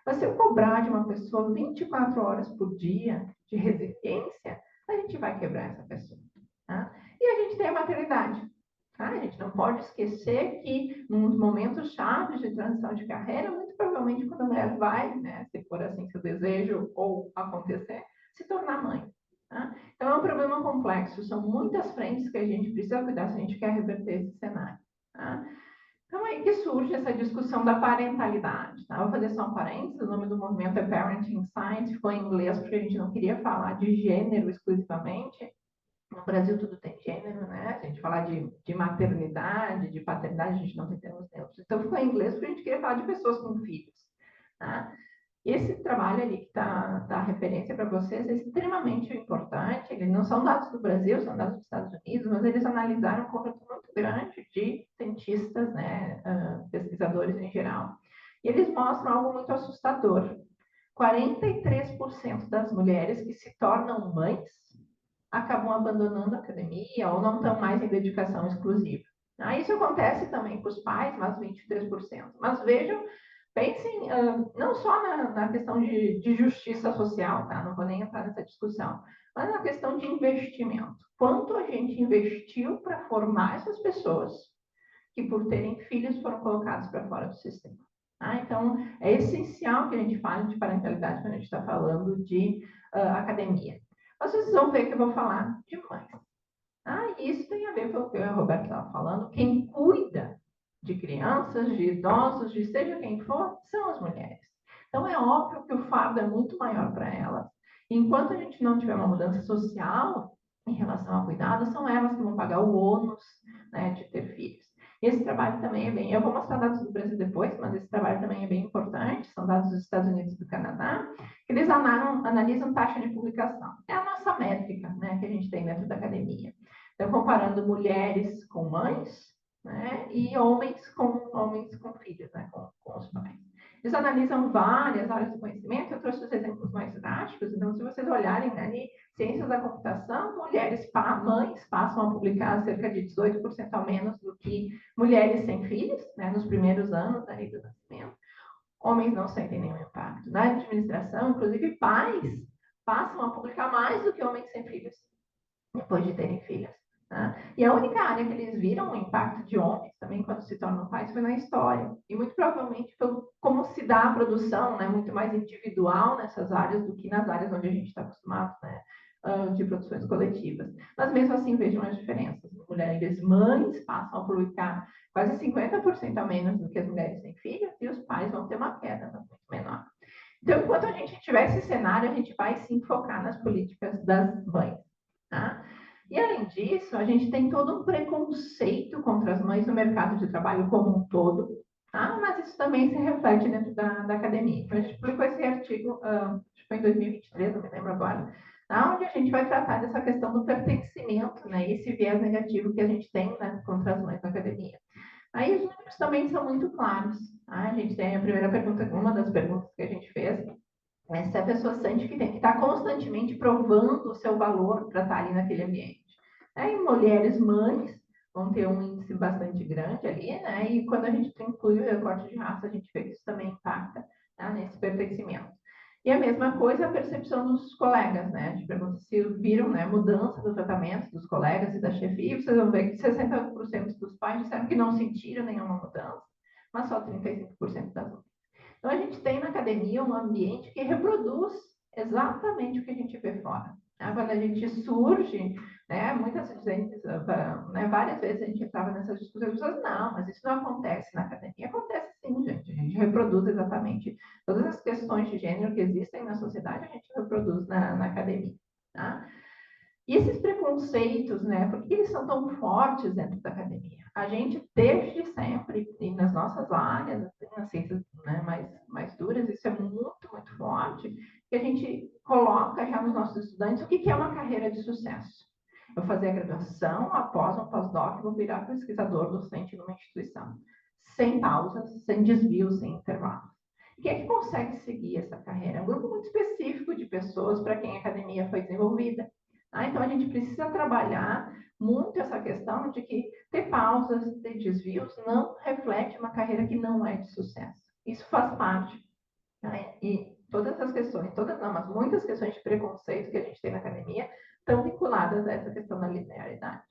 Mas se eu cobrar de uma pessoa 24 horas por dia de resiliência, a gente vai quebrar essa pessoa. Tá? E a gente tem a maternidade. Tá? A gente não pode esquecer que, nos momentos chaves de transição de carreira, muito provavelmente quando a mulher vai, né, se for assim seu desejo ou acontecer, se tornar mãe. Tá? Então, é um problema complexo. São muitas frentes que a gente precisa cuidar se a gente quer reverter esse cenário. Tá? Então, é aí que surge essa discussão da parentalidade. Tá? Vou fazer só um parênteses, o nome do movimento é Parenting Science, ficou em inglês porque a gente não queria falar de gênero exclusivamente. No Brasil tudo tem gênero, né? Se a gente falar de maternidade, de paternidade, a gente não tem termos neutros. Então, ficou em inglês porque a gente queria falar de pessoas com filhos. Tá? Esse trabalho ali que está a referência para vocês é extremamente importante. Eles não são dados do Brasil, são dados dos Estados Unidos, mas eles analisaram um conjunto muito grande de cientistas, né, pesquisadores em geral. E eles mostram algo muito assustador. 43% das mulheres que se tornam mães acabam abandonando a academia ou não estão mais em dedicação exclusiva. Isso acontece também com os pais, mas 23%. Mas vejam, pensem não só na questão de justiça social, tá? Não vou nem entrar nessa discussão, mas na questão de investimento. Quanto a gente investiu para formar essas pessoas que, por terem filhos, foram colocados para fora do sistema. Então, é essencial que a gente fale de parentalidade quando a gente está falando de academia. Vocês vão ver que eu vou falar de mães. E isso tem a ver com o que o Roberto estava falando. Quem cuida de crianças, de idosos, de seja quem for, são as mulheres. Então, é óbvio que o fardo é muito maior para elas. Enquanto a gente não tiver uma mudança social em relação ao cuidado, são elas que vão pagar o ônus, né, de ter filhos. Esse trabalho também é bem... Eu vou mostrar dados do Brasil depois, mas esse trabalho também é bem importante. São dados dos Estados Unidos e do Canadá. Eles analisam taxa de publicação. É a nossa métrica, né, que a gente tem dentro da academia. Então, comparando mulheres com mães, né, e homens com filhos, né, com os pais. Eles analisam várias áreas do conhecimento. Eu trouxe os exemplos mais drásticos. Então, se vocês olharem, né, ali, ciências da computação, mães passam a publicar cerca de 18% a menos do que mulheres sem filhos, né, nos primeiros anos ali do nascimento. Homens não sentem nenhum impacto. Na administração, inclusive, pais passam a publicar mais do que homens sem filhos, depois de terem filhas. Né? E a única área que eles viram o impacto de homens também quando se tornam pais foi na história. E muito provavelmente pelo como se dá a produção, né, muito mais individual nessas áreas do que nas áreas onde a gente está acostumado, né, de produções coletivas. Mas mesmo assim vejam as diferenças. Mulheres mães passam a publicar quase 50% a menos do que as mulheres sem filhos e os pais vão ter uma queda muito menor. Então, enquanto a gente tiver esse cenário, a gente vai sim focar nas políticas das mães. Tá? E, além disso, a gente tem todo um preconceito contra as mães no mercado de trabalho como um todo, tá? Mas isso também se reflete dentro da academia. A gente publicou esse artigo, acho que foi em 2023, não me lembro agora, tá? Onde a gente vai tratar dessa questão do pertencimento, né? Esse viés negativo que a gente tem, né, contra as mães na academia. Aí os números também são muito claros. Tá? A gente tem a primeira pergunta, uma das perguntas que a gente fez, se a pessoa sente que tem que estar constantemente provando o seu valor para estar ali naquele ambiente. E mulheres mães vão ter um índice bastante grande ali, né? E quando a gente inclui o recorte de raça, a gente vê que isso também impacta, tá, nesse pertencimento. E a mesma coisa a percepção dos colegas, né? A gente pergunta se viram, né, mudança do tratamento dos colegas e da chefia, e vocês vão ver que 60% dos pais disseram que não sentiram nenhuma mudança, mas só 35% das outras. Então, a gente tem na academia um ambiente que reproduz exatamente o que a gente vê fora. Quando a gente surge, né, muitas vezes, né, várias vezes a gente entrava nessas discussões, não, mas isso não acontece na academia. Acontece sim, gente. A gente reproduz exatamente todas as questões de gênero que existem na sociedade, a gente reproduz na academia. Tá? E esses preconceitos, né, por que eles são tão fortes dentro da academia? A gente, desde sempre, e nas nossas áreas, assim, nas ciências, né, mais duras, isso é muito, muito forte, que a gente coloca já nos nossos estudantes o que é uma carreira de sucesso. Eu fazer a graduação, após um pós-doc, vou virar pesquisador docente numa instituição. sem pausas, sem desvios, sem intervalos. Quem é que consegue seguir essa carreira? É um grupo muito específico de pessoas para quem a academia foi desenvolvida. Então, a gente precisa trabalhar muito essa questão de que ter pausas, ter desvios, não reflete uma carreira que não é de sucesso. Isso faz parte. E todas as questões, não, mas muitas questões de preconceito que a gente tem na academia estão vinculadas a essa questão da linearidade.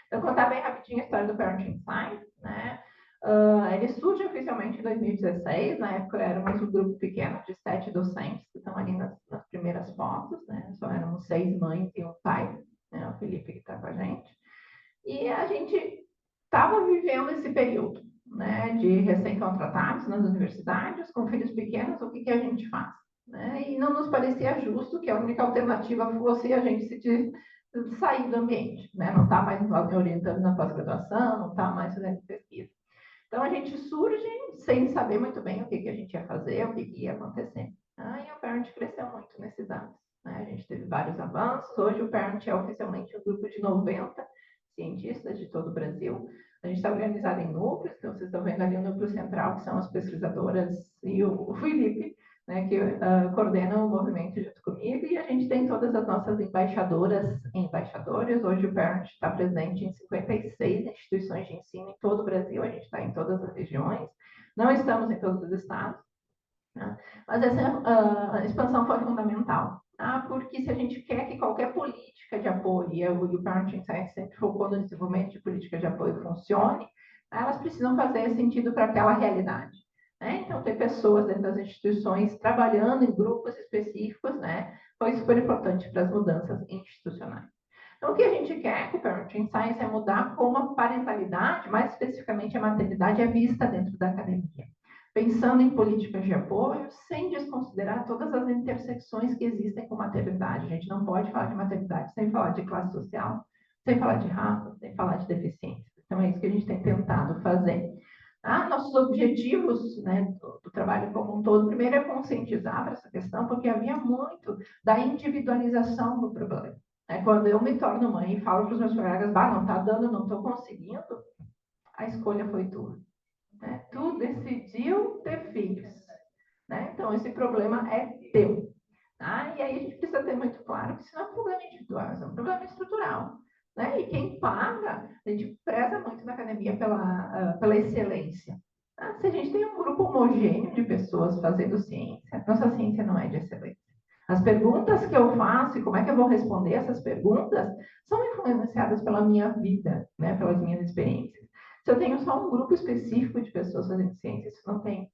Então, contar bem rapidinho a história do Parenting Science, né? Ele surge oficialmente em 2016, na época éramos um grupo pequeno de 7 docentes, que estão ali nas primeiras fotos, né? Só éramos 6 mães e um pai, né? O Felipe que está com a gente. E a gente estava vivendo esse período, né, de recém-contratados nas universidades, com filhos pequenos, o que a gente faz? Né? E não nos parecia justo que a única alternativa fosse a gente sair do ambiente, né? Não está mais orientando na pós-graduação, não está mais fazendo pesquisa. Então, a gente surge sem saber muito bem o que a gente ia fazer, o que ia acontecer. E o Parent cresceu muito nesses anos. Né? A gente teve vários avanços. Hoje, o Parent é oficialmente um grupo de 90 cientistas de todo o Brasil. A gente está organizado em núcleos, então vocês estão vendo ali o núcleo central, que são as pesquisadoras, e o Felipe, né, que coordena o movimento junto comigo, e a gente tem todas as nossas embaixadoras e embaixadores. Hoje o Parent está presente em 56 instituições de ensino em todo o Brasil, a gente está em todas as regiões, não estamos em todos os estados, né? Mas essa expansão foi fundamental, porque se a gente quer que qualquer política de apoio, e o Parenting Science sempre focou no desenvolvimento de políticas de apoio funcione, elas precisam fazer sentido para aquela realidade. Né? Então, ter pessoas dentro das instituições trabalhando em grupos específicos, né, foi super importante para as mudanças institucionais. Então, o que a gente quer com o Parenting Science é mudar como a parentalidade, mais especificamente a maternidade, é vista dentro da academia. Pensando em políticas de apoio, sem desconsiderar todas as intersecções que existem com maternidade. A gente não pode falar de maternidade sem falar de classe social, sem falar de raça, sem falar de deficiência. Então, é isso que a gente tem tentado fazer. Nossos objetivos, né, do trabalho como um todo, primeiro é conscientizar para essa questão, porque havia muito da individualização do problema. Quando eu me torno mãe e falo para os meus colegas, não está dando, não estou conseguindo, a escolha foi tua. Né? Tu decidiu ter filhos. Né? Então, esse problema é teu. Tá? E aí a gente precisa ter muito claro que isso não é um problema individual, é um problema estrutural. Né? E quem paga, a gente preza muito na academia pela excelência. Tá? Se a gente tem um grupo homogêneo de pessoas fazendo ciência, nossa ciência não é de excelência. As perguntas que eu faço e como é que eu vou responder essas perguntas são influenciadas pela minha vida, né? Pelas minhas experiências. Se eu tenho só um grupo específico de pessoas fazendo ciência, isso não tem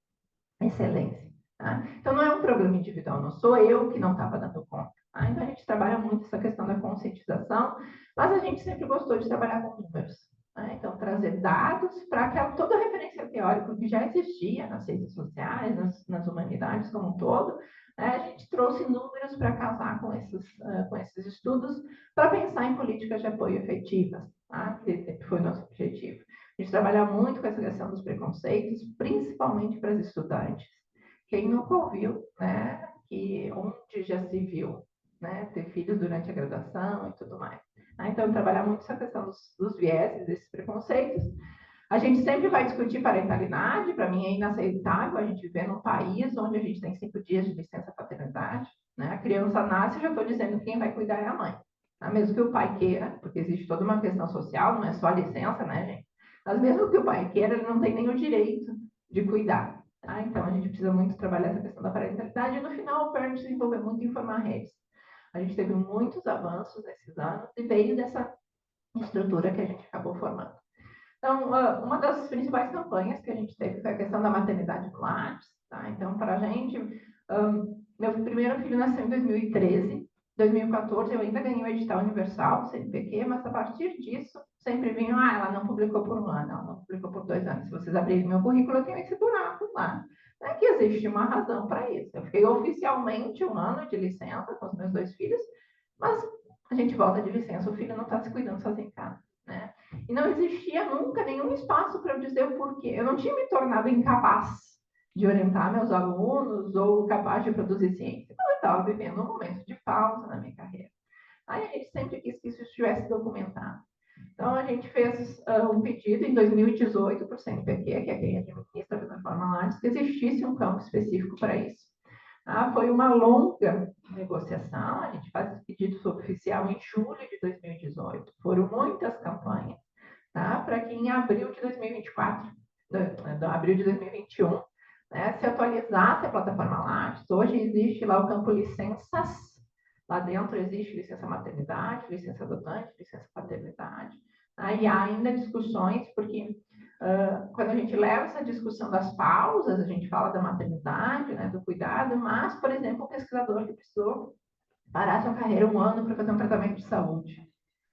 excelência. Tá? Então, não é um programa individual, não sou eu que não estava dando conta. Tá? Então, a gente trabalha muito essa questão da conscientização, mas a gente sempre gostou de trabalhar com números. Tá? Então, trazer dados para toda a referência teórica que já existia nas ciências sociais, nas humanidades como um todo, né? A gente trouxe números para casar com esses estudos, para pensar em políticas de apoio efetivas, tá? Que sempre foi o nosso objetivo. A gente trabalha muito com essa questão dos preconceitos, principalmente para as estudantes. Quem nunca ouviu, né, que onde já se viu, né, ter filhos durante a graduação e tudo mais. Então, trabalhar muito essa questão dos vieses, desses preconceitos. A gente sempre vai discutir parentalidade, para mim é inaceitável a gente viver num país onde a gente tem 5 dias de licença paternidade. Né? A criança nasce e já estou dizendo que quem vai cuidar é a mãe. Mesmo que o pai queira, porque existe toda uma questão social, não é só a licença, né, gente? Mas mesmo que o pai queira, ele não tem nem o direito de cuidar. Tá? Então, a gente precisa muito trabalhar essa questão da parentalidade. E, no final, o Parent se desenvolveu muito em formar redes. A gente teve muitos avanços nesses anos e veio dessa estrutura que a gente acabou formando. Então, uma das principais campanhas que a gente teve foi a questão da maternidade no Lattes. Tá? Então, para a gente, meu primeiro filho nasceu em 2013. 2014 eu ainda ganhei o edital universal do CNPq, mas a partir disso sempre vinham, ela não publicou por 1 ano, ela não publicou por 2 anos. Se vocês abrirem meu currículo, eu tenho esse buraco lá. É que existe uma razão para isso. Eu fiquei oficialmente 1 ano de licença com os meus 2 filhos, mas a gente volta de licença, o filho não está se cuidando sozinho em casa. Né? E não existia nunca nenhum espaço para eu dizer o porquê. Eu não tinha me tornado incapaz de orientar meus alunos ou capaz de produzir ciência. Então, eu estava vivendo um momento de pausa na minha carreira. Aí a gente sempre quis que isso estivesse documentado. Então, a gente fez um pedido em 2018 para o CNPq, que é quem administra a plataforma Lattes, que existisse um campo específico para isso. Foi uma longa negociação, a gente faz esse pedido oficial em julho de 2018. Foram muitas campanhas, tá? Para que em abril de 2024, abril de 2021, né, se atualizasse a plataforma Lattes. Hoje existe lá o campo licenças. Lá dentro existe licença maternidade, licença adotante, licença paternidade. E há ainda discussões, porque quando a gente leva essa discussão das pausas, a gente fala da maternidade, né, do cuidado, mas, por exemplo, o pesquisador que precisou parar sua carreira um ano para fazer um tratamento de saúde.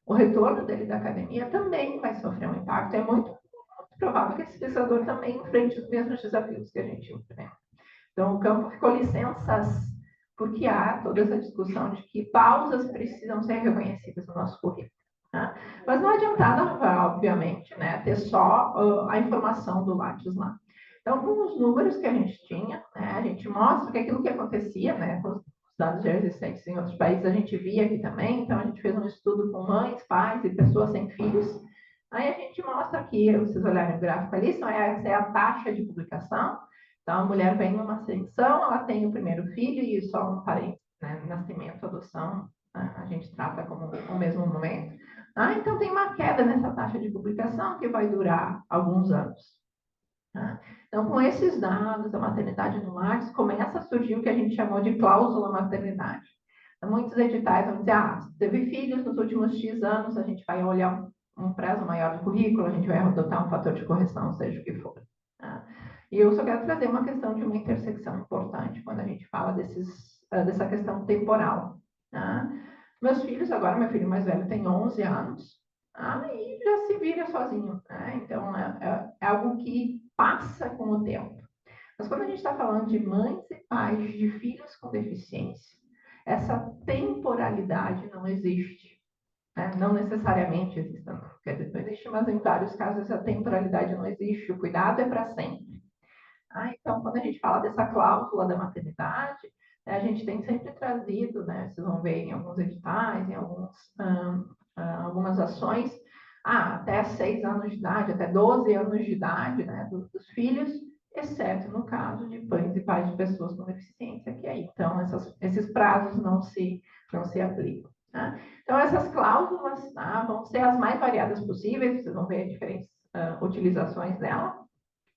O retorno dele da academia também vai sofrer um impacto. É muito provável que esse pesquisador também enfrente os mesmos desafios que a gente enfrenta. Então, o campo ficou licenças, porque há toda essa discussão de que pausas precisam ser reconhecidas no nosso currículo. Tá? Mas não adiantava, obviamente, né, ter só a informação do Lattes lá. Então, com os números que a gente tinha, né, a gente mostra que aquilo que acontecia, né, com os dados já existentes em outros países, a gente via aqui também. Então, a gente fez um estudo com mães, pais e pessoas sem filhos. Aí a gente mostra aqui, vocês olharem o gráfico ali, essa é a taxa de publicação. Então, a mulher vem numa ascensão, ela tem o primeiro filho e só um parente, né, nascimento, adoção, a gente trata como o mesmo momento. Então, tem uma queda nessa taxa de publicação que vai durar alguns anos. Tá? Então, com esses dados, a maternidade no Lattes começa a surgir o que a gente chamou de cláusula maternidade. Então, muitos editais vão dizer, se teve filhos nos últimos X anos, a gente vai olhar um prazo maior do currículo, a gente vai adotar um fator de correção, seja o que for. Tá? E eu só quero trazer uma questão de uma intersecção importante quando a gente fala dessa questão temporal. Tá? Meus filhos, agora meu filho mais velho tem 11 anos, e já se vira sozinho. Né? Então, é algo que passa com o tempo. Mas quando a gente está falando de mães e pais de filhos com deficiência, essa temporalidade não existe. Né? Não necessariamente existe, não. Quer dizer, não existe, mas em vários casos essa temporalidade não existe. O cuidado é para sempre. Então, quando a gente fala dessa cláusula da maternidade, a gente tem sempre trazido, né, vocês vão ver em alguns editais, em algumas ações, até 6 anos de idade, até 12 anos de idade, né, dos filhos, exceto no caso de mães e pais de pessoas com deficiência, que aí, então, esses prazos não se aplicam. Tá? Então, essas cláusulas vão ser as mais variadas possíveis, vocês vão ver diferentes utilizações dela,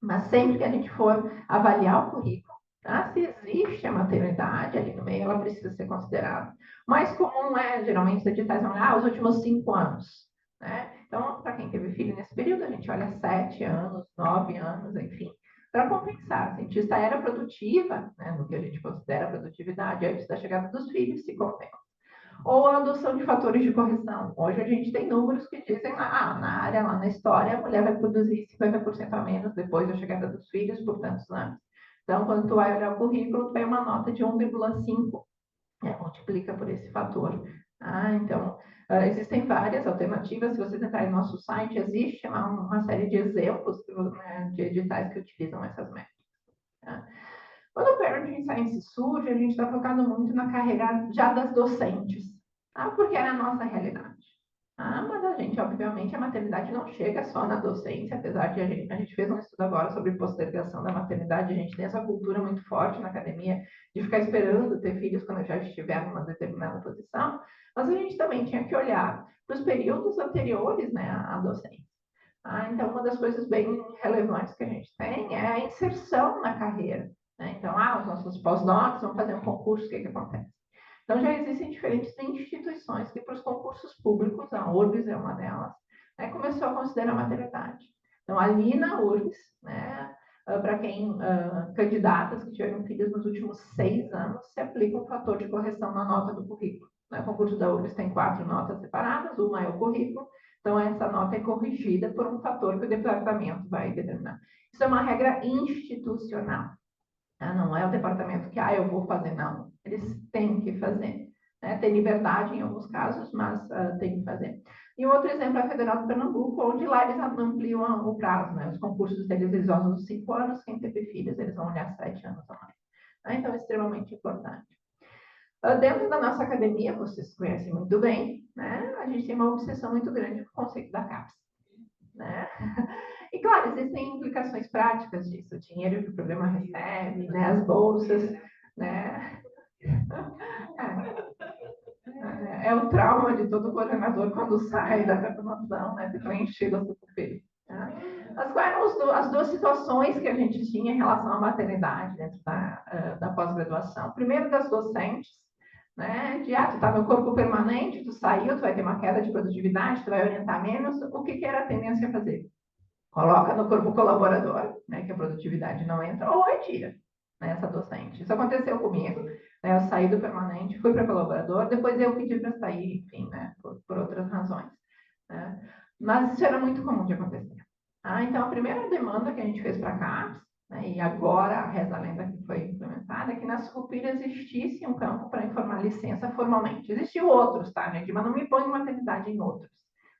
mas sempre que a gente for avaliar o currículo, se existe a maternidade ali no meio, ela precisa ser considerada. O mais comum é, geralmente, os editais vão olhar os últimos 5 anos. Né? Então, para quem teve filho nesse período, a gente olha 7 anos, 9 anos, enfim, para compensar. A cientista era produtiva, né, no que a gente considera produtividade, antes da chegada dos filhos, se compensa. Ou a adoção de fatores de correção. Hoje a gente tem números que dizem, na área, lá na história, a mulher vai produzir 50% a menos depois da chegada dos filhos por tantos anos. Então, quando tu vai olhar o currículo, tu tem uma nota de 1,5, multiplica por esse fator. Então, existem várias alternativas. Se vocês entrarem no nosso site, existe uma série de exemplos, né, de editais que utilizam essas métricas. Tá? Quando o Parenting Science surge, a gente está focado muito na carreira já das docentes, porque era a nossa realidade. Mas a gente, obviamente, a maternidade não chega só na docência, apesar de a gente fez um estudo agora sobre postergação da maternidade, a gente tem essa cultura muito forte na academia de ficar esperando ter filhos quando já estiver numa determinada posição, mas a gente também tinha que olhar para os períodos anteriores, né, à docência. Então, uma das coisas bem relevantes que a gente tem é a inserção na carreira. Né? Então, os nossos pós-docs vão fazer um concurso, o que acontece? Então, já existem diferentes instituições que, para os concursos públicos, a URBS é uma delas, né, começou a considerar a maternidade. Então, ali na URBS, né, para quem, candidatas que tiveram filhos nos últimos 6 anos, se aplica um fator de correção na nota do currículo. O concurso da URBS tem 4 notas separadas, uma é o currículo, então essa nota é corrigida por um fator que o departamento vai determinar. Isso é uma regra institucional. Não é o departamento que, eu vou fazer, não. Eles têm que fazer. Né? Tem liberdade em alguns casos, mas tem que fazer. E um outro exemplo é a Federal de Pernambuco, onde lá eles ampliam o prazo. Né? Os concursos deles, eles usam 5 anos, quem teve filhos, eles vão olhar 7 anos a mais. Então, é extremamente importante. Dentro da nossa academia, vocês conhecem muito bem, né? A gente tem uma obsessão muito grande com o conceito da CAPES, né? E, claro, existem implicações práticas disso, o dinheiro que o programa recebe, né? As bolsas, né? É o trauma de todo coordenador quando sai da graduação, né? De preencher o pupilo. Tá? Mas quais eram as duas situações que a gente tinha em relação à maternidade dentro da pós-graduação? Primeiro, das docentes, né? De, tu está no corpo permanente, tu saiu, tu vai ter uma queda de produtividade, tu vai orientar menos. O que era a tendência a fazer? Coloca no corpo colaborador, né? Que a produtividade não entra, ou retira, né, essa docente. Isso aconteceu comigo, né? Eu saí do permanente, fui para colaborador, depois eu pedi para sair, enfim, né? Por outras razões, né? Mas isso era muito comum de acontecer. Então, a primeira demanda que a gente fez para a CAPES, né, e agora a reza a lenda que foi implementada, é que na Sucupira existisse um campo para informar licença formalmente. Existiam outros, tá, gente? Mas não me põe maternidade em outros.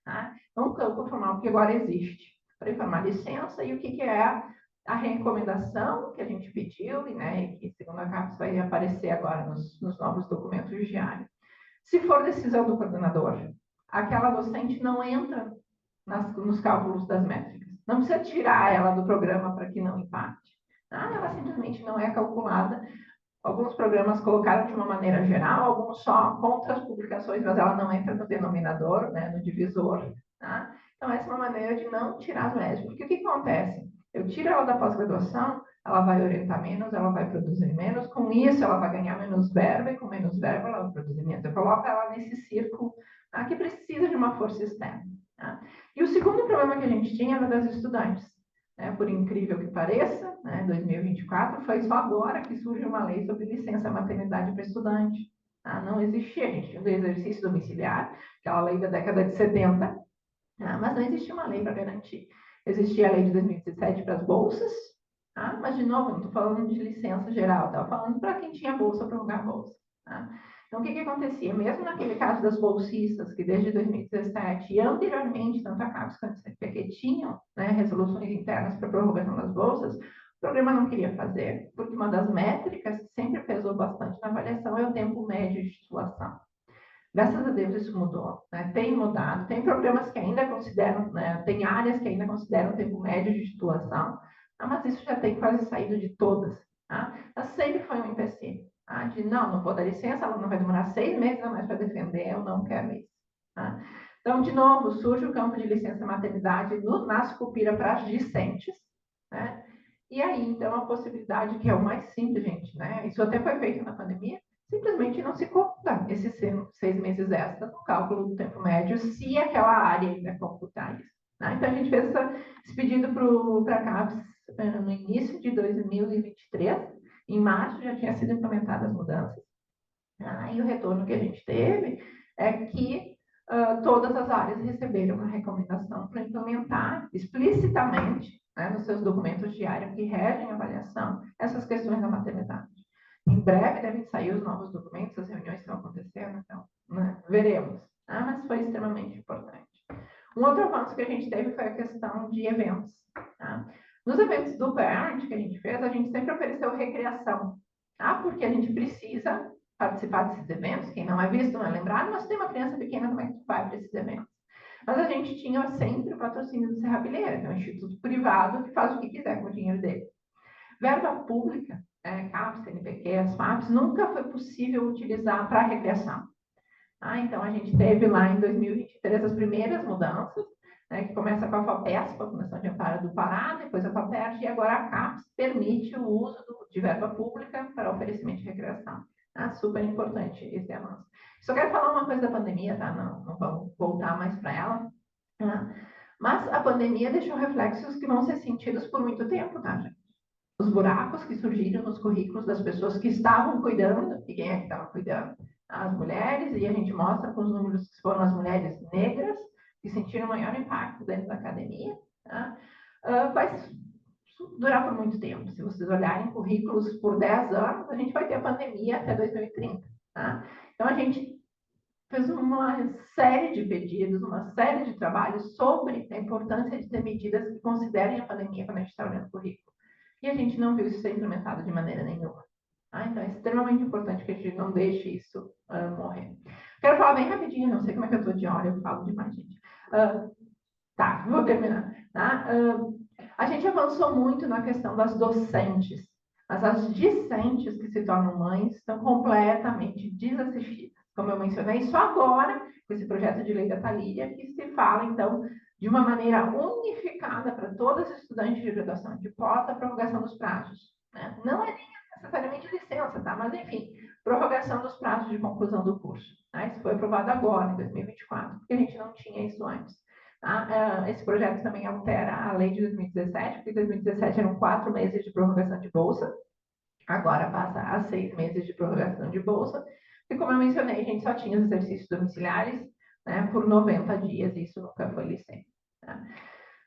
Tá? Então, um campo formal que agora existe para informar licença e o que é a recomendação que a gente pediu, né, e que, segundo a CAPES, vai aparecer agora nos novos documentos diários. Se for decisão do coordenador, aquela docente não entra nos cálculos das métricas. Não precisa tirar ela do programa para que não impacte. Ela simplesmente não é calculada. Alguns programas colocaram de uma maneira geral, alguns só contra as publicações, mas ela não entra no denominador, né, no divisor. Tá? Então, essa é uma maneira de não tirar as médias. Porque o que acontece? Eu tiro ela da pós-graduação, ela vai orientar menos, ela vai produzir menos, com isso ela vai ganhar menos verba, e com menos verba ela vai produzir menos. Eu coloco ela nesse círculo, tá, que precisa de uma força externa. Tá? E o segundo problema que a gente tinha era das estudantes. Né? Por incrível que pareça, né, 2024, foi só agora que surge uma lei sobre licença maternidade para estudante. Tá? Não existia, a gente tinha o exercício domiciliar, aquela lei da década de 70, mas não existia uma lei para garantir. Existia a lei de 2017 para as bolsas, mas, de novo, não estou falando de licença geral, estava falando para quem tinha bolsa para prorrogar a bolsa. Tá? Então, o que acontecia? Mesmo naquele caso das bolsistas, que desde 2017 e anteriormente, tanto a CAPES quanto a CNPq tinham, né, resoluções internas para prorrogação das bolsas, o programa não queria fazer, porque uma das métricas que sempre pesou bastante na avaliação é o tempo médio de titulação. Graças a Deus isso mudou, né? Tem mudado, tem programas que ainda consideram, né? Tem áreas que ainda consideram o tempo médio de titulação, mas isso já tem quase saído de todas. Tá? Mas sempre foi um empecilho, tá? De não vou dar licença, ela não vai demorar 6 meses a mais para defender, eu não quero isso. Tá? Então, de novo, surge o campo de licença maternidade na Sucupira para as discentes, né? E aí, então, a possibilidade que é o mais simples, gente, né? Isso até foi feito na pandemia, simplesmente não se conta esses 6 meses extra no cálculo do tempo médio, se aquela área ainda computar isso. Né? Então, a gente fez esse pedido para a CAPES no início de 2023, em março já tinha sido implementadas as mudanças, e o retorno que a gente teve é que todas as áreas receberam uma recomendação para implementar explicitamente, né, nos seus documentos diários que regem a avaliação, essas questões da maternidade. Em breve devem sair os novos documentos, as reuniões estão acontecendo, então, né, veremos. Mas foi extremamente importante. Um outro avanço que a gente teve foi a questão de eventos. Tá? Nos eventos do Parent que a gente fez, a gente sempre ofereceu recreação, porque a gente precisa participar desses eventos. Quem não é visto não é lembrado, mas tem uma criança pequena, como é que tu vai para esses eventos? Mas a gente tinha sempre o patrocínio do Serrapilheira, que é um instituto privado que faz o que quiser com o dinheiro dele. Verba pública, CAPES, CNPq, as FAPES, nunca foi possível utilizar para recreação. Então, a gente teve lá em 2023 as primeiras mudanças, né, que começa com a FAPESP, a Fundação de Amparo do Pará, depois a FAPERJ, e agora a CAPES permite o uso de verba pública para oferecimento de recreação. Super importante esse avanço. Só quero falar uma coisa da pandemia, tá? Não vamos voltar mais para ela. Mas a pandemia deixou reflexos que vão ser sentidos por muito tempo, tá, gente? Os buracos que surgiram nos currículos das pessoas que estavam cuidando, e quem é que estava cuidando? As mulheres, e a gente mostra com os números que foram as mulheres negras que sentiram maior impacto dentro da academia. Tá? Vai durar por muito tempo. Se vocês olharem currículos por 10 anos, a gente vai ter a pandemia até 2030. Tá? Então, a gente fez uma série de pedidos, uma série de trabalhos sobre a importância de ter medidas que considerem a pandemia quando a gente está olhando o currículo. E a gente não viu isso ser implementado de maneira nenhuma. Então, é extremamente importante que a gente não deixe isso morrer. Quero falar bem rapidinho, não sei como é que eu estou de hora, eu falo demais, gente. Tá, vou terminar. Tá? A gente avançou muito na questão das docentes, mas as discentes que se tornam mães estão completamente desassistidas. Como eu mencionei, só agora, com esse projeto de lei da Thalília, que se fala, então, de uma maneira unificada para todas as estudantes de graduação de pós, a prorrogação dos prazos. Né? Não é necessariamente licença, tá? Mas, enfim, prorrogação dos prazos de conclusão do curso. Tá? Isso foi aprovado agora, em 2024, porque a gente não tinha isso antes. Tá? Esse projeto também altera a lei de 2017, porque em 2017 eram 4 meses de prorrogação de bolsa, agora passa a 6 meses de prorrogação de bolsa, e como eu mencionei, a gente só tinha os exercícios domiciliares, né, por 90 dias, e isso nunca foi licença. Tá?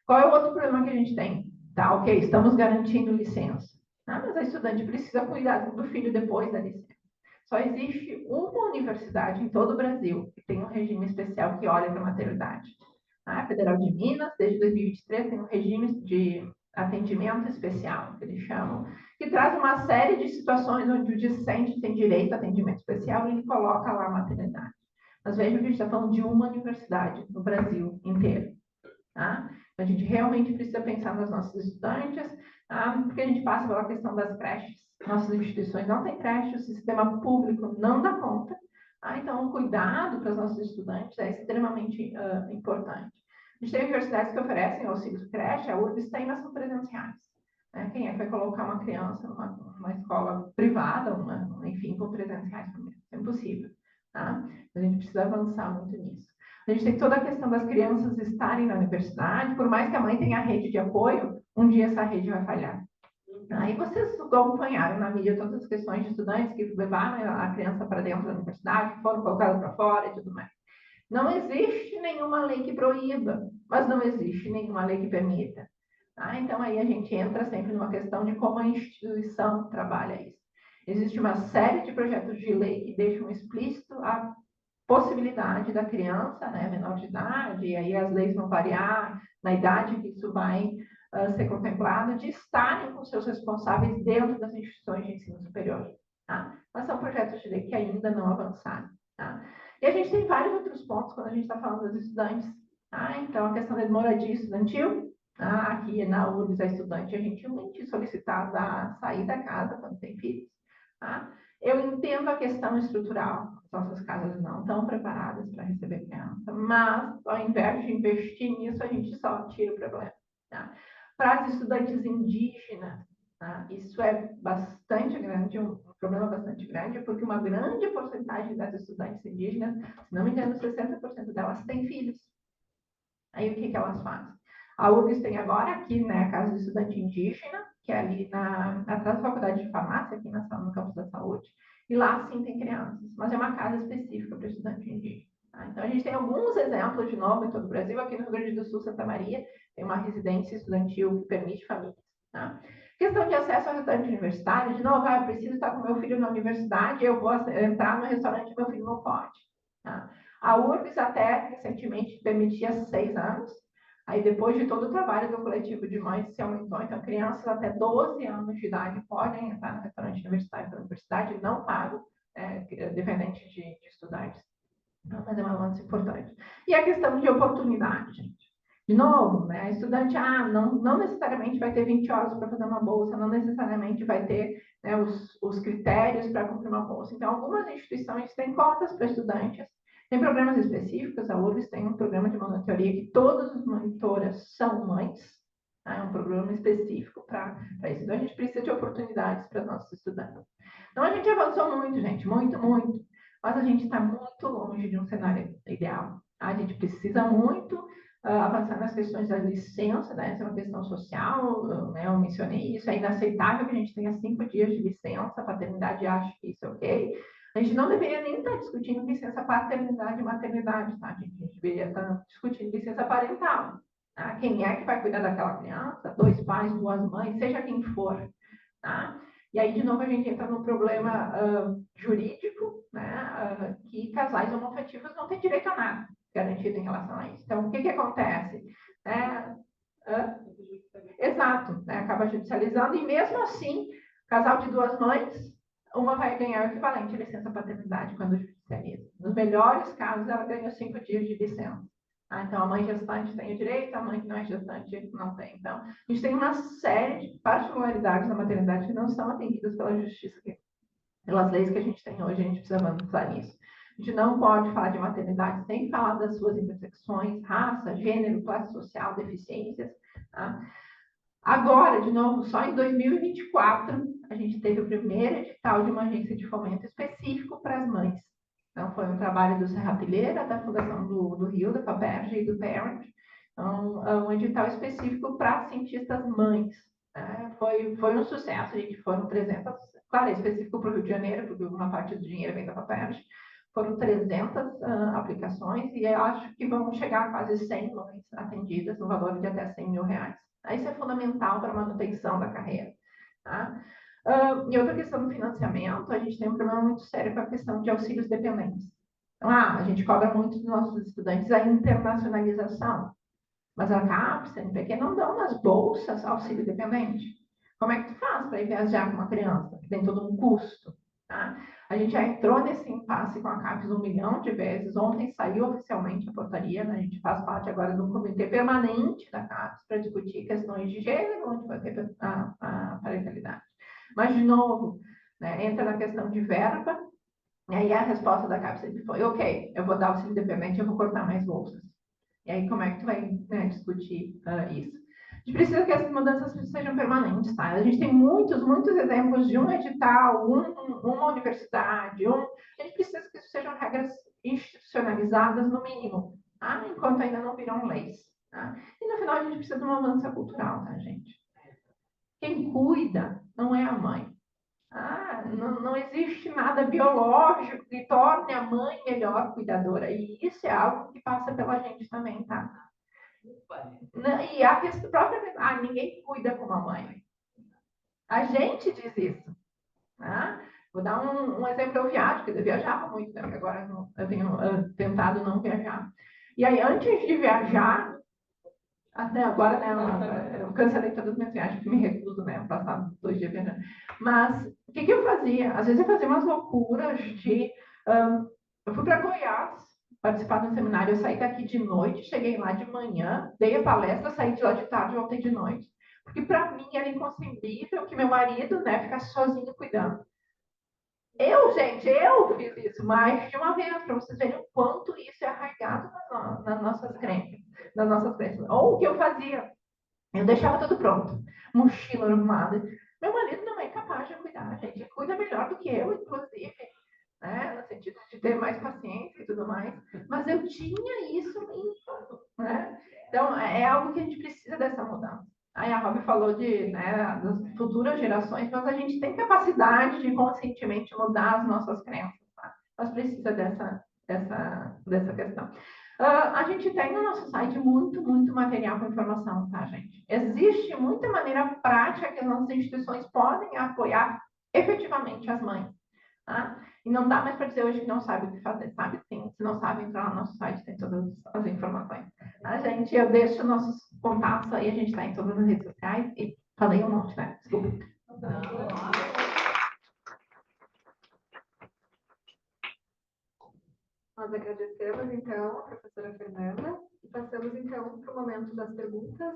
Qual é o outro problema que a gente tem? Tá, ok, estamos garantindo licença, tá? Mas a estudante precisa cuidar do filho depois da licença. Só existe uma universidade em todo o Brasil que tem um regime especial que olha para a maternidade. A Federal de Minas, desde 2023, tem um regime de atendimento especial, que eles chamam, que traz uma série de situações onde o discente tem direito a atendimento especial e ele coloca lá a maternidade. Mas veja que a gente está falando de uma universidade no Brasil inteiro. Tá? A gente realmente precisa pensar nos nossos estudantes, tá? Porque a gente passa pela questão das creches. Nossas instituições não têm creche, o sistema público não dá conta. Tá? Então, o cuidado para os nossos estudantes é extremamente importante. A gente tem universidades que oferecem auxílios creche, a URBS tem, mas são R$300. Né? Quem é que vai colocar uma criança numa escola privada, enfim, com R$300 por mês? É impossível. Tá? A gente precisa avançar muito nisso. A gente tem toda a questão das crianças estarem na universidade, por mais que a mãe tenha rede de apoio, um dia essa rede vai falhar. Aí vocês acompanharam na mídia todas as questões de estudantes que levaram a criança para dentro da universidade, que foram colocados para fora e tudo mais. Não existe nenhuma lei que proíba, mas não existe nenhuma lei que permita. Tá? Então aí a gente entra sempre numa questão de como a instituição trabalha isso. Existe uma série de projetos de lei que deixam explícito a possibilidade da criança, né, menor de idade, e aí as leis vão variar na idade que isso vai ser contemplado, de estarem com seus responsáveis dentro das instituições de ensino superior. Tá? Mas são projetos de lei que ainda não avançaram. Tá? E a gente tem vários outros pontos quando a gente está falando dos estudantes. Tá? Então, a questão da moradia estudantil, aqui na URBS, a estudante é gentilmente solicitada a sair da casa quando tem filhos. Tá? Eu entendo a questão estrutural, nossas casas não estão preparadas para receber criança, mas ao invés de investir nisso, a gente só tira o problema. Tá? Para as estudantes indígenas, tá? Isso é bastante grande, um problema bastante grande, porque uma grande porcentagem das estudantes indígenas, se não me engano, 60% delas têm filhos. Aí o que elas fazem? A URGS tem agora aqui, né, a Casa do Estudante Indígena, que é ali atrás da Faculdade de Farmácia, aqui no campus da Saúde, e lá sim tem crianças, mas é uma casa específica para estudante indígena. Tá? Então a gente tem alguns exemplos, de novo, em todo o Brasil. Aqui no Rio Grande do Sul, Santa Maria, tem uma residência estudantil que permite famílias. Tá? Questão de acesso ao restaurante universitário, de novo, eu preciso estar com meu filho na universidade, eu vou entrar no restaurante e meu filho não pode. Tá? A URGS até recentemente permitia 6 anos, aí depois de todo o trabalho do coletivo de mães se aumentou, então crianças até 12 anos de idade podem entrar no restaurante universitário da universidade, não pago, dependente de estudantes. Mas é um avanço importante. E a questão de oportunidade, gente. De novo, né, estudante, não necessariamente vai ter 20 horas para fazer uma bolsa, não necessariamente vai ter, né, os critérios para cumprir uma bolsa. Então, algumas instituições têm cotas para estudantes, tem programas específicos, a URGS tem um programa de monitoria que todas as monitoras são mães, tá? É um programa específico para isso. Então, a gente precisa de oportunidades para nossos estudantes. Então, a gente avançou muito, gente, muito, muito, mas a gente está muito longe de um cenário ideal. Tá? A gente precisa muito avançar nas questões da licença, né? Essa é uma questão social, né? Eu mencionei isso, é inaceitável que a gente tenha 5 dias de licença, a paternidade acha que isso é ok. A gente não deveria nem estar discutindo licença paternidade e maternidade, tá, gente? A gente deveria estar discutindo licença parental. Tá? Quem é que vai cuidar daquela criança? 2 pais, 2 mães, seja quem for. Tá? E aí, de novo, a gente entra no problema jurídico, né? Que casais homoafetivos não têm direito a nada garantido em relação a isso. Então, o que acontece? Exato, né? Acaba judicializando, e mesmo assim, casal de 2 mães uma vai ganhar o equivalente de licença paternidade quando judicializa. Nos melhores casos, ela ganha 5 dias de licença. Então, a mãe gestante tem o direito, a mãe que não é gestante não tem. Então, a gente tem uma série de particularidades da maternidade que não são atendidas pela justiça, pelas leis que a gente tem hoje, a gente precisa avançar nisso. A gente não pode falar de maternidade sem falar das suas intersecções, raça, gênero, classe social, deficiências. Tá? Agora, de novo, só em 2024, a gente teve o primeiro edital de uma agência de fomento específico para as mães. Então, foi um trabalho do Serra Pilheira, da Fundação do Rio, da FAPERJ e do Parent. Então, um edital específico para cientistas mães. Foi um sucesso, gente. Foram 300, claro, é específico para o Rio de Janeiro, porque uma parte do dinheiro vem da FAPERJ. Foram 300 aplicações e eu acho que vamos chegar a quase 100 mães atendidas, no valor de até 100 mil reais. Isso é fundamental para a manutenção da carreira. Tá? E outra questão do financiamento, a gente tem um problema muito sério com a questão de auxílios dependentes. Então, a gente cobra muito dos nossos estudantes a internacionalização, mas a CAPES, a CNPq não dão nas bolsas auxílio dependente. Como é que tu faz para ir viajar com uma criança? Que tem todo um custo. Tá? A gente já entrou nesse impasse com a CAPES 1 milhão de vezes. Ontem saiu oficialmente a portaria, né? A gente faz parte agora do comitê permanente da CAPES para discutir questões de gênero, onde vai ter a parentalidade. Mas, de novo, né, entra na questão de verba, e aí a resposta da CAPES sempre foi, ok, eu vou dar auxílio dependente, eu vou cortar mais bolsas. E aí, como é que tu vai, né, discutir isso? A gente precisa que as mudanças sejam permanentes, tá? A gente tem muitos exemplos de um edital, uma universidade, a gente precisa que isso sejam regras institucionalizadas no mínimo, tá? Enquanto ainda não viram leis, tá? E no final a gente precisa de uma mudança cultural, tá, gente? Quem cuida não é a mãe. Não existe nada biológico que torne a mãe melhor cuidadora. E isso é algo que passa pela gente também, tá? E a própria ninguém cuida como a mãe. A gente diz isso. Né? Vou dar um exemplo, eu viajo, porque eu viajava muito, né? Agora eu tenho tentado não viajar. E aí, antes de viajar, até agora, né, eu cancelei todas as minhas viagens, porque me recuso, né, passar 2 dias viajando. Mas, o que eu fazia? Às vezes eu fazia umas loucuras de... eu fui para Goiás, participar de um seminário, eu saí daqui de noite, cheguei lá de manhã, dei a palestra, saí de lá de tarde, voltei de noite. Porque para mim era inconcebível que meu marido, né, ficasse sozinho cuidando. Gente, eu fiz isso mais de uma vez, para vocês verem o quanto isso é arraigado nas nossas crenças, nas nossas crenças. Ou o que eu fazia, eu deixava tudo pronto, mochila arrumada. Meu marido não é capaz de cuidar, gente, cuida melhor do que eu, inclusive, né? No sentido de ter mais paciência e tudo mais. Mas eu tinha isso em tudo, né? Então, é algo que a gente precisa dessa mudança. Aí a Rob falou né, das futuras gerações, mas a gente tem capacidade de conscientemente mudar as nossas crenças, tá? Mas precisa dessa questão. A gente tem no nosso site muito material com informação, tá, gente? Existe muita maneira prática que as nossas instituições podem apoiar efetivamente as mães, tá? E não dá mais para dizer hoje que não sabe o que fazer, sabe? Sim, se não sabe, entrar no nosso site, tem todas as informações. Tá, gente? Eu deixo nossos contatos aí, a gente está em todas as redes sociais e falei um monte, né? Desculpa. Nós agradecemos, então, a professora Fernanda e passamos, então, para o momento das perguntas.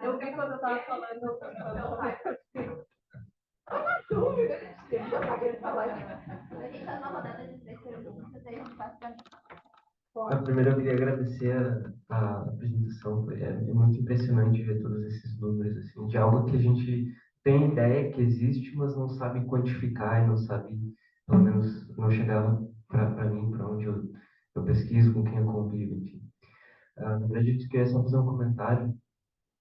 Eu vi quando eu estava falando. Dúvida, a gente está querendo falar. A gente está numa rodada de 3 perguntas, aí a gente passa para. Primeiro, eu queria agradecer a apresentação. É muito impressionante ver todos esses números, assim, de algo que a gente tem ideia que existe, mas não sabe quantificar e não sabe, pelo menos, não chegava para mim, para onde eu pesquiso, com quem eu convivo, enfim. Na verdade, eu queria só fazer um comentário,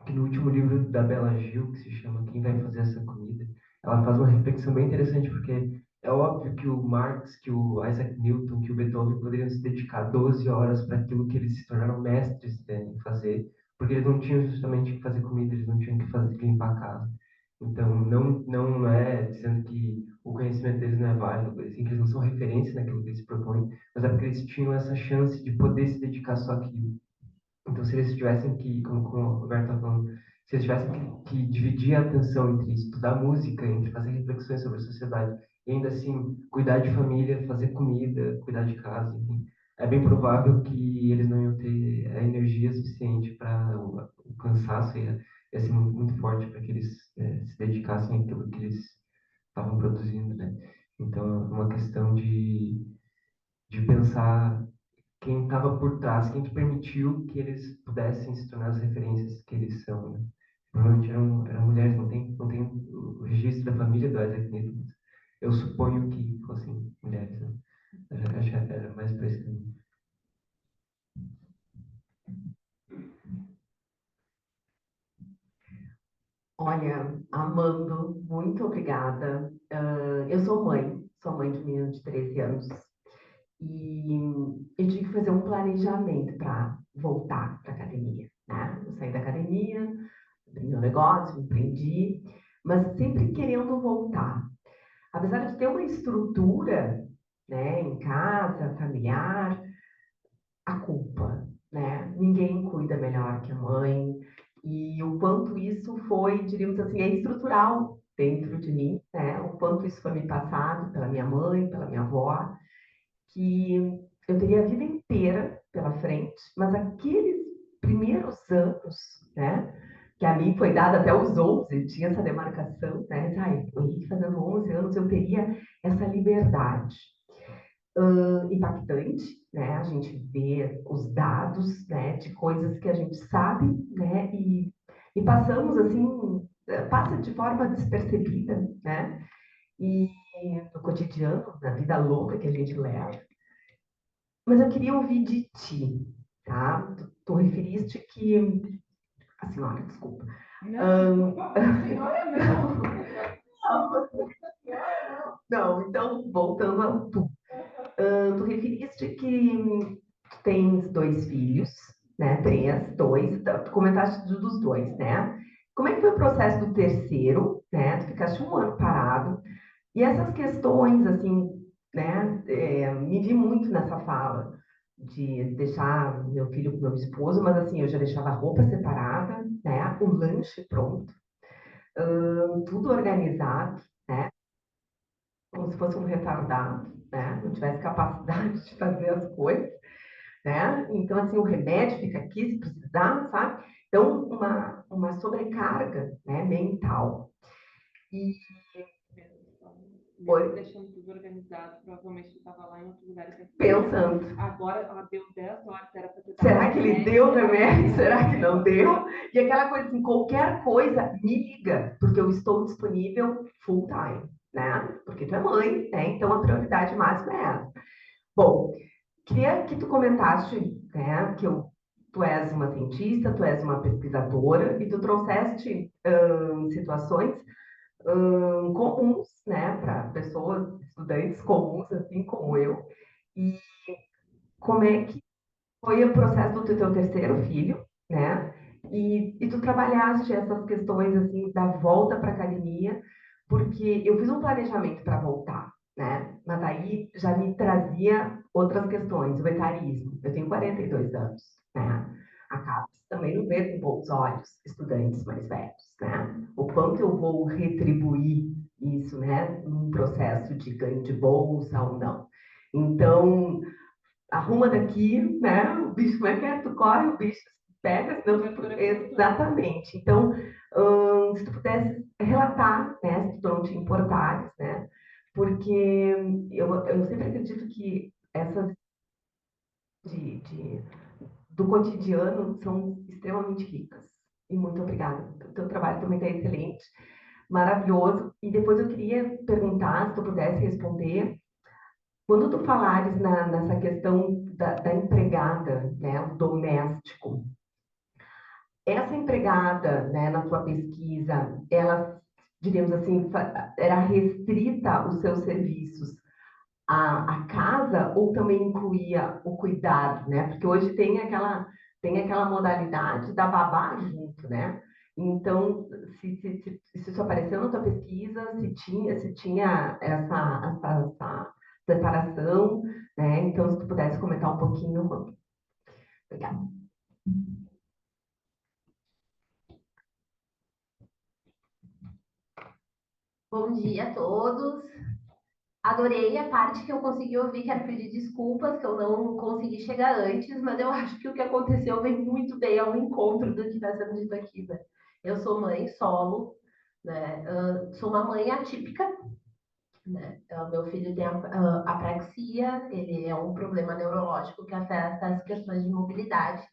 que no último livro da Bela Gil, que se chama Quem Vai Fazer Essa Comida, ela faz uma reflexão bem interessante, porque é óbvio que o Marx, que o Isaac Newton, que o Beethoven poderiam se dedicar 12 horas para aquilo que eles se tornaram mestres em fazer, porque eles não tinham justamente que fazer comida, eles não tinham que fazer que limpar a casa. Então, não é dizendo que o conhecimento deles não é válido, assim, que eles não são referência naquilo que eles se propõem, mas é porque eles tinham essa chance de poder se dedicar só àquilo. Então, se eles tivessem que, como o Roberto está falando, se eles tivessem que dividir a atenção entre estudar música, entre fazer reflexões sobre a sociedade, e ainda assim cuidar de família, fazer comida, cuidar de casa, enfim, é bem provável que eles não iam ter a energia suficiente para o cansaço ia ser muito forte para que eles se dedicassem àquilo que eles estavam produzindo, né? Então, é uma questão de pensar quem estava por trás, quem que permitiu que eles pudessem se tornar as referências que eles são, né? Provavelmente eram mulheres, não tem o registro da família do Isaac Newton, mas eu suponho que fossem mulheres, né? Eu acho que era mais para esse caminho. Olha, Amando, muito obrigada. Eu sou mãe de um menino de 13 anos e eu tive que fazer um planejamento para voltar para a academia, né? Eu saí da academia, abri meu negócio, empreendi, mas sempre querendo voltar. Apesar de ter uma estrutura, né, em casa, familiar, a culpa, né? Ninguém cuida melhor que a mãe, e o quanto isso foi, diríamos assim, é estrutural dentro de mim, né? O quanto isso foi me passado pela minha mãe, pela minha avó, que eu teria a vida inteira pela frente, mas aqueles primeiros anos, né? Que a mim foi dada até os 11, tinha essa demarcação, né? Ai, o Henrique fazendo 11 anos, eu teria essa liberdade impactante, né? A gente vê os dados, né, de coisas que a gente sabe, né, e passamos assim, passa de forma despercebida, né? E no cotidiano, na vida louca que a gente leva. Mas eu queria ouvir de ti, tá? Tu referiste que a senhora, desculpa. Não, senhora, não. Não, então voltando ao tu. Tu referiste que tens 2 filhos, né? 3, 2, tu comentaste dos 2, né? Como é que foi o processo do terceiro, né? Tu ficaste um ano parado. E essas questões, assim, né? Me vi muito nessa fala de deixar meu filho com meu esposo, mas assim, eu já deixava a roupa separada, né? O lanche pronto, tudo organizado, né? Como se fosse um retardado, né? Não tivesse capacidade de fazer as coisas, né? Então, assim, o remédio fica aqui se precisar, sabe? Então, uma sobrecarga, né, mental. E Mesmo foi deixando tudo organizado, provavelmente ele estava lá em outro lugar. pensando, Agora ela deu 10 horas, era para ter dado será que ele remédio, deu remédio? Será que não deu? E aquela coisa assim, qualquer coisa, me liga, porque eu estou disponível full time, né? Porque tu é mãe, né? Então, a prioridade máxima é essa. Bom, queria que tu comentaste, né, tu és uma cientista, tu és uma pesquisadora e tu trouxeste situações comuns, né, para pessoas, estudantes comuns, assim como eu. E como é que foi o processo do teu terceiro filho, né? E tu trabalhaste essas questões assim da volta para a academia, porque eu fiz um planejamento para voltar, né? Mas aí já me trazia outras questões, o etarismo. Eu tenho 42 anos, né? A CAPES também não vê com bons olhos estudantes mais velhos, né? O quanto eu vou retribuir isso, né? Num processo de ganho de bolsa ou não. Então, arruma daqui, né? O bicho, como é que é? Tu corre, o bicho pega, senão tu... Exatamente. Então, se tu pudesse relatar, né? Se tu não te importares, né? Porque eu sempre acredito que essas de, do cotidiano são extremamente ricas. E muito obrigada. O teu trabalho também está excelente, maravilhoso. E depois eu queria perguntar, se tu pudesse responder, quando tu falares nessa questão da empregada, né, o doméstico, essa empregada, né, na tua pesquisa, ela, diríamos assim, era restrita os seus serviços à casa ou também incluía o cuidado, né? Porque hoje tem aquela modalidade da babá junto, né? Então, se isso apareceu na tua pesquisa, se tinha essa separação, né? Então, se tu pudesse comentar um pouquinho. Obrigada. Bom dia a todos. Adorei a parte que eu consegui ouvir, quero pedir desculpas que eu não consegui chegar antes, mas eu acho que o que aconteceu vem muito bem ao encontro do que está sendo dito aqui, né? Eu sou mãe solo, né? Sou uma mãe atípica, né? Meu filho tem apraxia, ele é um problema neurológico que afeta as questões de mobilidade,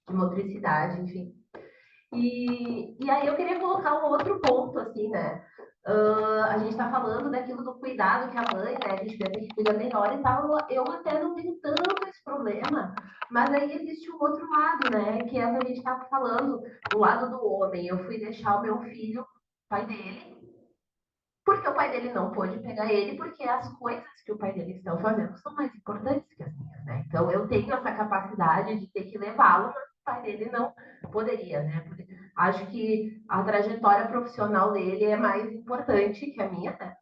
de motricidade, enfim. E aí eu queria colocar um outro ponto, assim, né? A gente está falando daquilo do cuidado que a mãe, né? A gente deve que cuidar melhor e tal. Eu até não tenho tanto esse problema, mas aí existe um outro lado, né? Que é o que a gente estava falando, o lado do homem. Eu fui deixar o meu filho, pai dele, porque o pai dele não pôde pegar ele, porque as coisas que o pai dele estão fazendo são mais importantes que as minhas, né? Então eu tenho essa capacidade de ter que levá-lo, mas o pai dele não poderia, né? Porque acho que a trajetória profissional dele é mais importante que a minha, né?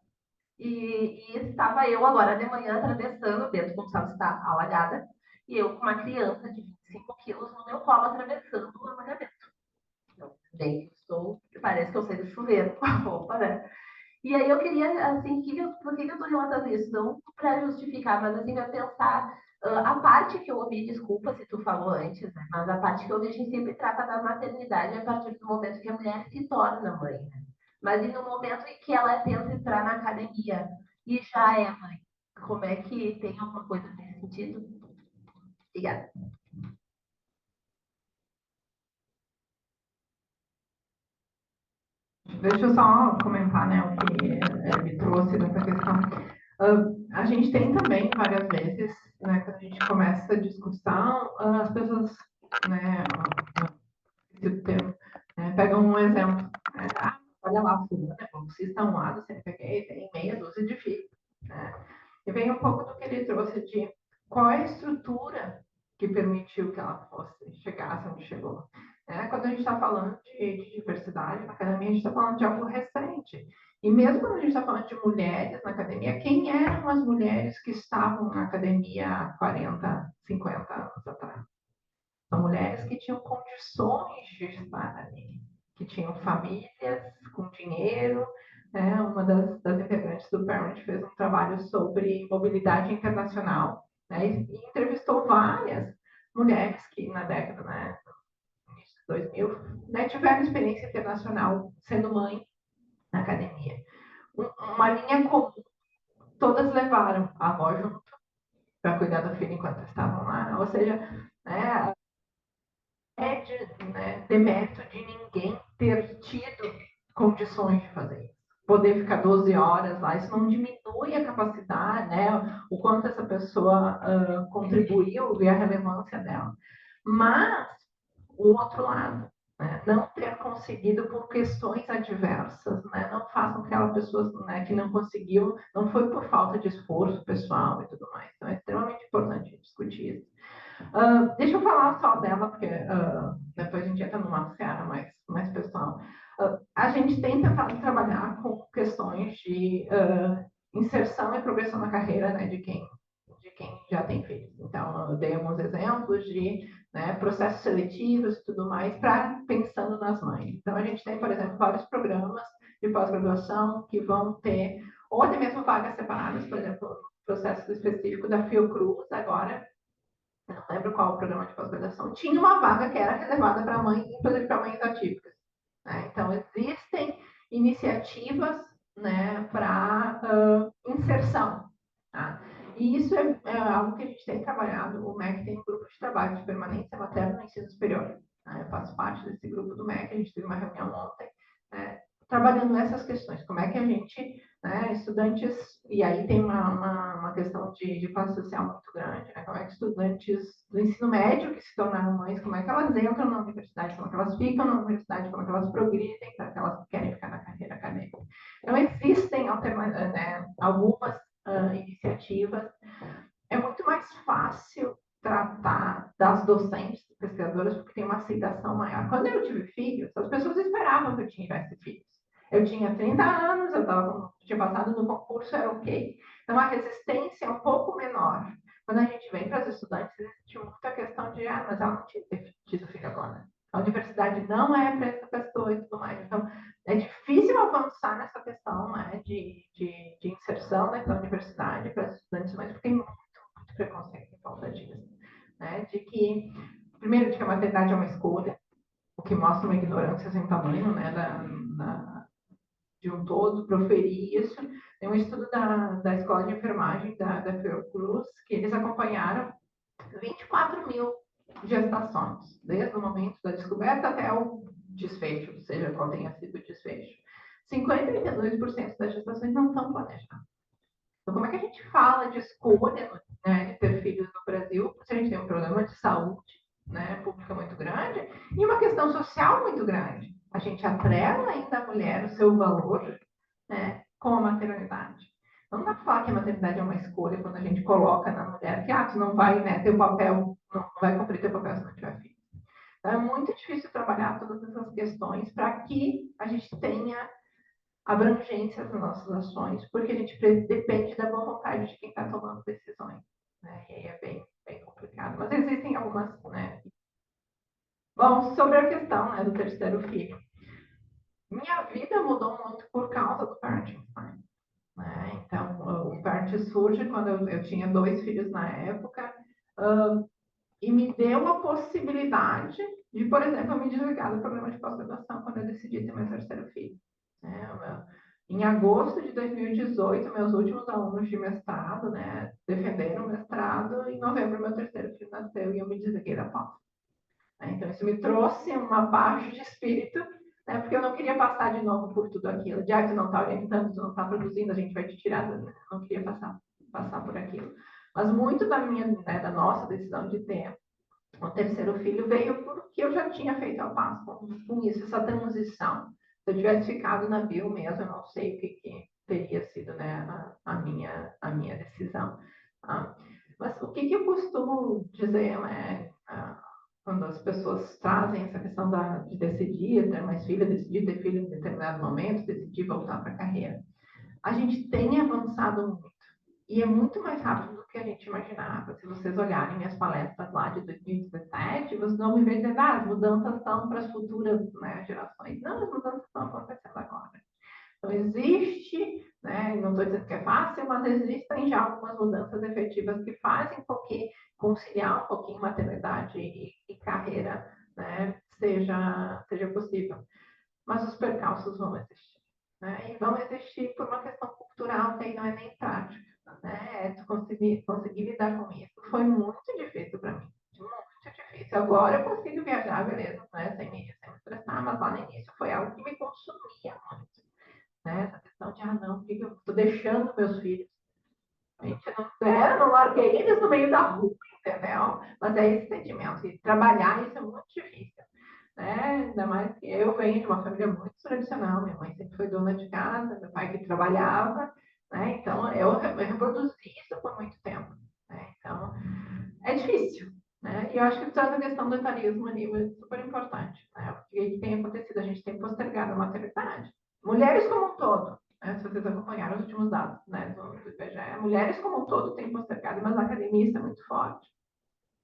E estava eu agora de manhã atravessando, dentro, como sabe, está alagada, e eu com uma criança de 25 quilos no meu colo atravessando o alagamento. Então, gente, parece que eu sei do chuveiro com a roupa, né? E aí eu queria, assim, por que eu estou relatando isso? Não para justificar, mas assim, para pensar a parte que eu ouvi, desculpa se tu falou antes, né? Mas a parte que eu ouvi, a gente sempre trata da maternidade a partir do momento que a mulher se torna mãe, né? Mas e no momento em que ela tenta entrar na academia e já é mãe, como é que tem alguma coisa nesse sentido? Obrigada. Deixa eu só comentar, né, o que me trouxe dessa questão. A gente tem também várias vezes, né, quando a gente começa a discussão, as pessoas, né, pegam um exemplo, né, olha lá, fulano é bolsista um lado, CNPq, tem meia dúzia de filhos, né? E vem um pouco do que ele trouxe de qual é a estrutura que permitiu que ela chegasse onde chegou. Quando a gente está falando de diversidade na academia, a gente está falando de algo recente. E mesmo quando a gente está falando de mulheres na academia, quem eram as mulheres que estavam na academia há 40, 50 anos atrás? São mulheres que tinham condições de estar ali, que tinham famílias com dinheiro. Uma das integrantes do Parent fez um trabalho sobre mobilidade internacional, né, e entrevistou várias mulheres que na década, né, início de 2000, né, tiveram experiência internacional sendo mãe na academia. Uma linha comum, todas levaram a avó junto para cuidar do filho enquanto estavam lá, ou seja, né, demérito de ninguém ter tido condições de fazer isso. Poder ficar 12 horas lá, isso não diminui a capacidade, né? O quanto essa pessoa contribuiu e a relevância dela. Mas, o outro lado, né? Não ter conseguido por questões adversas, né? Não faz com que aquela pessoa, né, que não conseguiu, não foi por falta de esforço pessoal e tudo mais. Então, é extremamente importante discutir isso. Deixa eu falar só dela, porque depois a gente entra numa seara mais pessoal. A gente tem tentado trabalhar com questões de inserção e progressão na carreira, né, de quem já tem filhos. Então, eu dei alguns exemplos de, né, processos seletivos e tudo mais, pensando nas mães. Então, a gente tem, por exemplo, vários programas de pós-graduação que vão ter, ou até mesmo vagas separadas, por exemplo, processo específico da Fiocruz agora, não lembro qual o programa de pós-graduação, tinha uma vaga que era reservada para mães, inclusive para mães atípicas. Né? Então, existem iniciativas, né, para inserção. Tá? E isso é algo que a gente tem trabalhado. O MEC tem um grupo de trabalho de permanência materna no ensino superior. Né? Eu faço parte desse grupo do MEC, a gente teve uma reunião ontem, né, trabalhando nessas questões. Como é que a gente, né, estudantes, e aí tem uma questão de classe social muito grande, né? Como é que estudantes do ensino médio que se tornaram mães, como é que elas entram na universidade, como é que elas ficam na universidade, como é que elas progridem, para que elas querem ficar na carreira acadêmica. Então, existem né, algumas iniciativas. É muito mais fácil tratar das docentes, pesquisadoras, porque tem uma aceitação maior. Quando eu tive filhos, as pessoas esperavam que eu tivesse filhos. Eu tinha 30 anos, tinha passado no concurso, era ok. Então, a resistência é um pouco menor. Quando a gente vem para as estudantes, existe muita questão de, mas ela não tinha diz o filho agora. A universidade não é para essa pessoa e tudo mais. Então, é difícil avançar nessa questão, né, de inserção dentro da universidade para os estudantes, mas porque tem muito preconceito em volta disso. Né, de que, primeiro, de que a maternidade é uma escolha, o que mostra uma ignorância sem tamanho, né, de um todo, proferir isso. Tem um estudo da Escola de Enfermagem da Fiocruz, que eles acompanharam 24 mil gestações, desde o momento da descoberta até o desfecho, seja qual tenha sido o desfecho. 52% das gestações não são planejadas. Então, como é que a gente fala de escolha, né, de ter filhos no Brasil, se a gente tem um problema de saúde, né, pública muito grande e uma questão social muito grande? A gente atrela ainda a mulher o seu valor, né, com a maternidade. Então, não dá para falar que a maternidade é uma escolha quando a gente coloca na mulher que tu não vai, né, ter o papel, não vai cumprir teu papel se não tiver filho. Então, é muito difícil trabalhar todas essas questões para que a gente tenha abrangência nas nossas ações, porque a gente depende da boa vontade de quem está tomando decisões. Né? E aí é bem complicado. Mas existem algumas, né? Bom, sobre a questão, né, do terceiro filho. Minha vida mudou muito por causa do parenting time. Né? Então, o parenting surge quando eu tinha 2 filhos na época, e me deu a possibilidade de, por exemplo, me desligar do programa de pós-graduação quando eu decidi ter meu terceiro filho. Né? Em agosto de 2018, meus últimos alunos de mestrado, né, defenderam o mestrado, e em novembro meu terceiro filho nasceu e eu me desliguei da pós. Então, isso me trouxe uma paz de espírito, né, porque eu não queria passar de novo por tudo aquilo. Já que tu não está orientando, tu não está produzindo, a gente vai te tirar. Né? Eu não queria passar por aquilo. Mas muito da minha, né, da nossa decisão de ter o terceiro filho veio porque eu já tinha feito a paz com isso, essa transição. Se eu tivesse ficado na bio mesmo, eu não sei o que teria sido, né, a minha decisão. Tá? Mas o que eu costumo dizer, né, quando as pessoas trazem essa questão de decidir ter mais filho, decidir ter filho em determinado momento, decidir voltar para a carreira. A gente tem avançado muito. E é muito mais rápido do que a gente imaginava. Se vocês olharem minhas palestras lá de 2017, vocês vão me ver dizendo, as mudanças são para as futuras, né, gerações. Não, as mudanças estão acontecendo agora. Então, existe, né, não estou dizendo que é fácil, mas existem já algumas mudanças efetivas que fazem com que conciliar um pouquinho maternidade e carreira, né, seja possível. Mas os percalços vão existir. Né? E vão existir por uma questão cultural que aí não é nem prática. Né? Tu conseguir lidar com isso foi muito difícil para mim. Muito difícil. Agora eu consigo viajar, beleza, né? sem me estressar, mas lá no início foi algo que me consumia muito. Né? Essa questão de, não, porque eu estou deixando meus filhos. Gente, eu não larguei eles no meio da rua, entendeu? Mas é esse sentimento. E trabalhar isso é muito difícil. Né? Ainda mais que eu venho de uma família muito tradicional. Minha mãe sempre foi dona de casa, meu pai que trabalhava. Né? Então, eu reproduzi isso por muito tempo. Né? Então, é difícil. Né? E eu acho que toda a questão do etarismo ali é super importante. Né? Porque o que tem acontecido? A gente tem postergado a maternidade. Mulheres como um todo, né? Se vocês acompanharam os últimos dados, né, do IBGE, mulheres como um todo têm postergado, mas a academia está muito forte.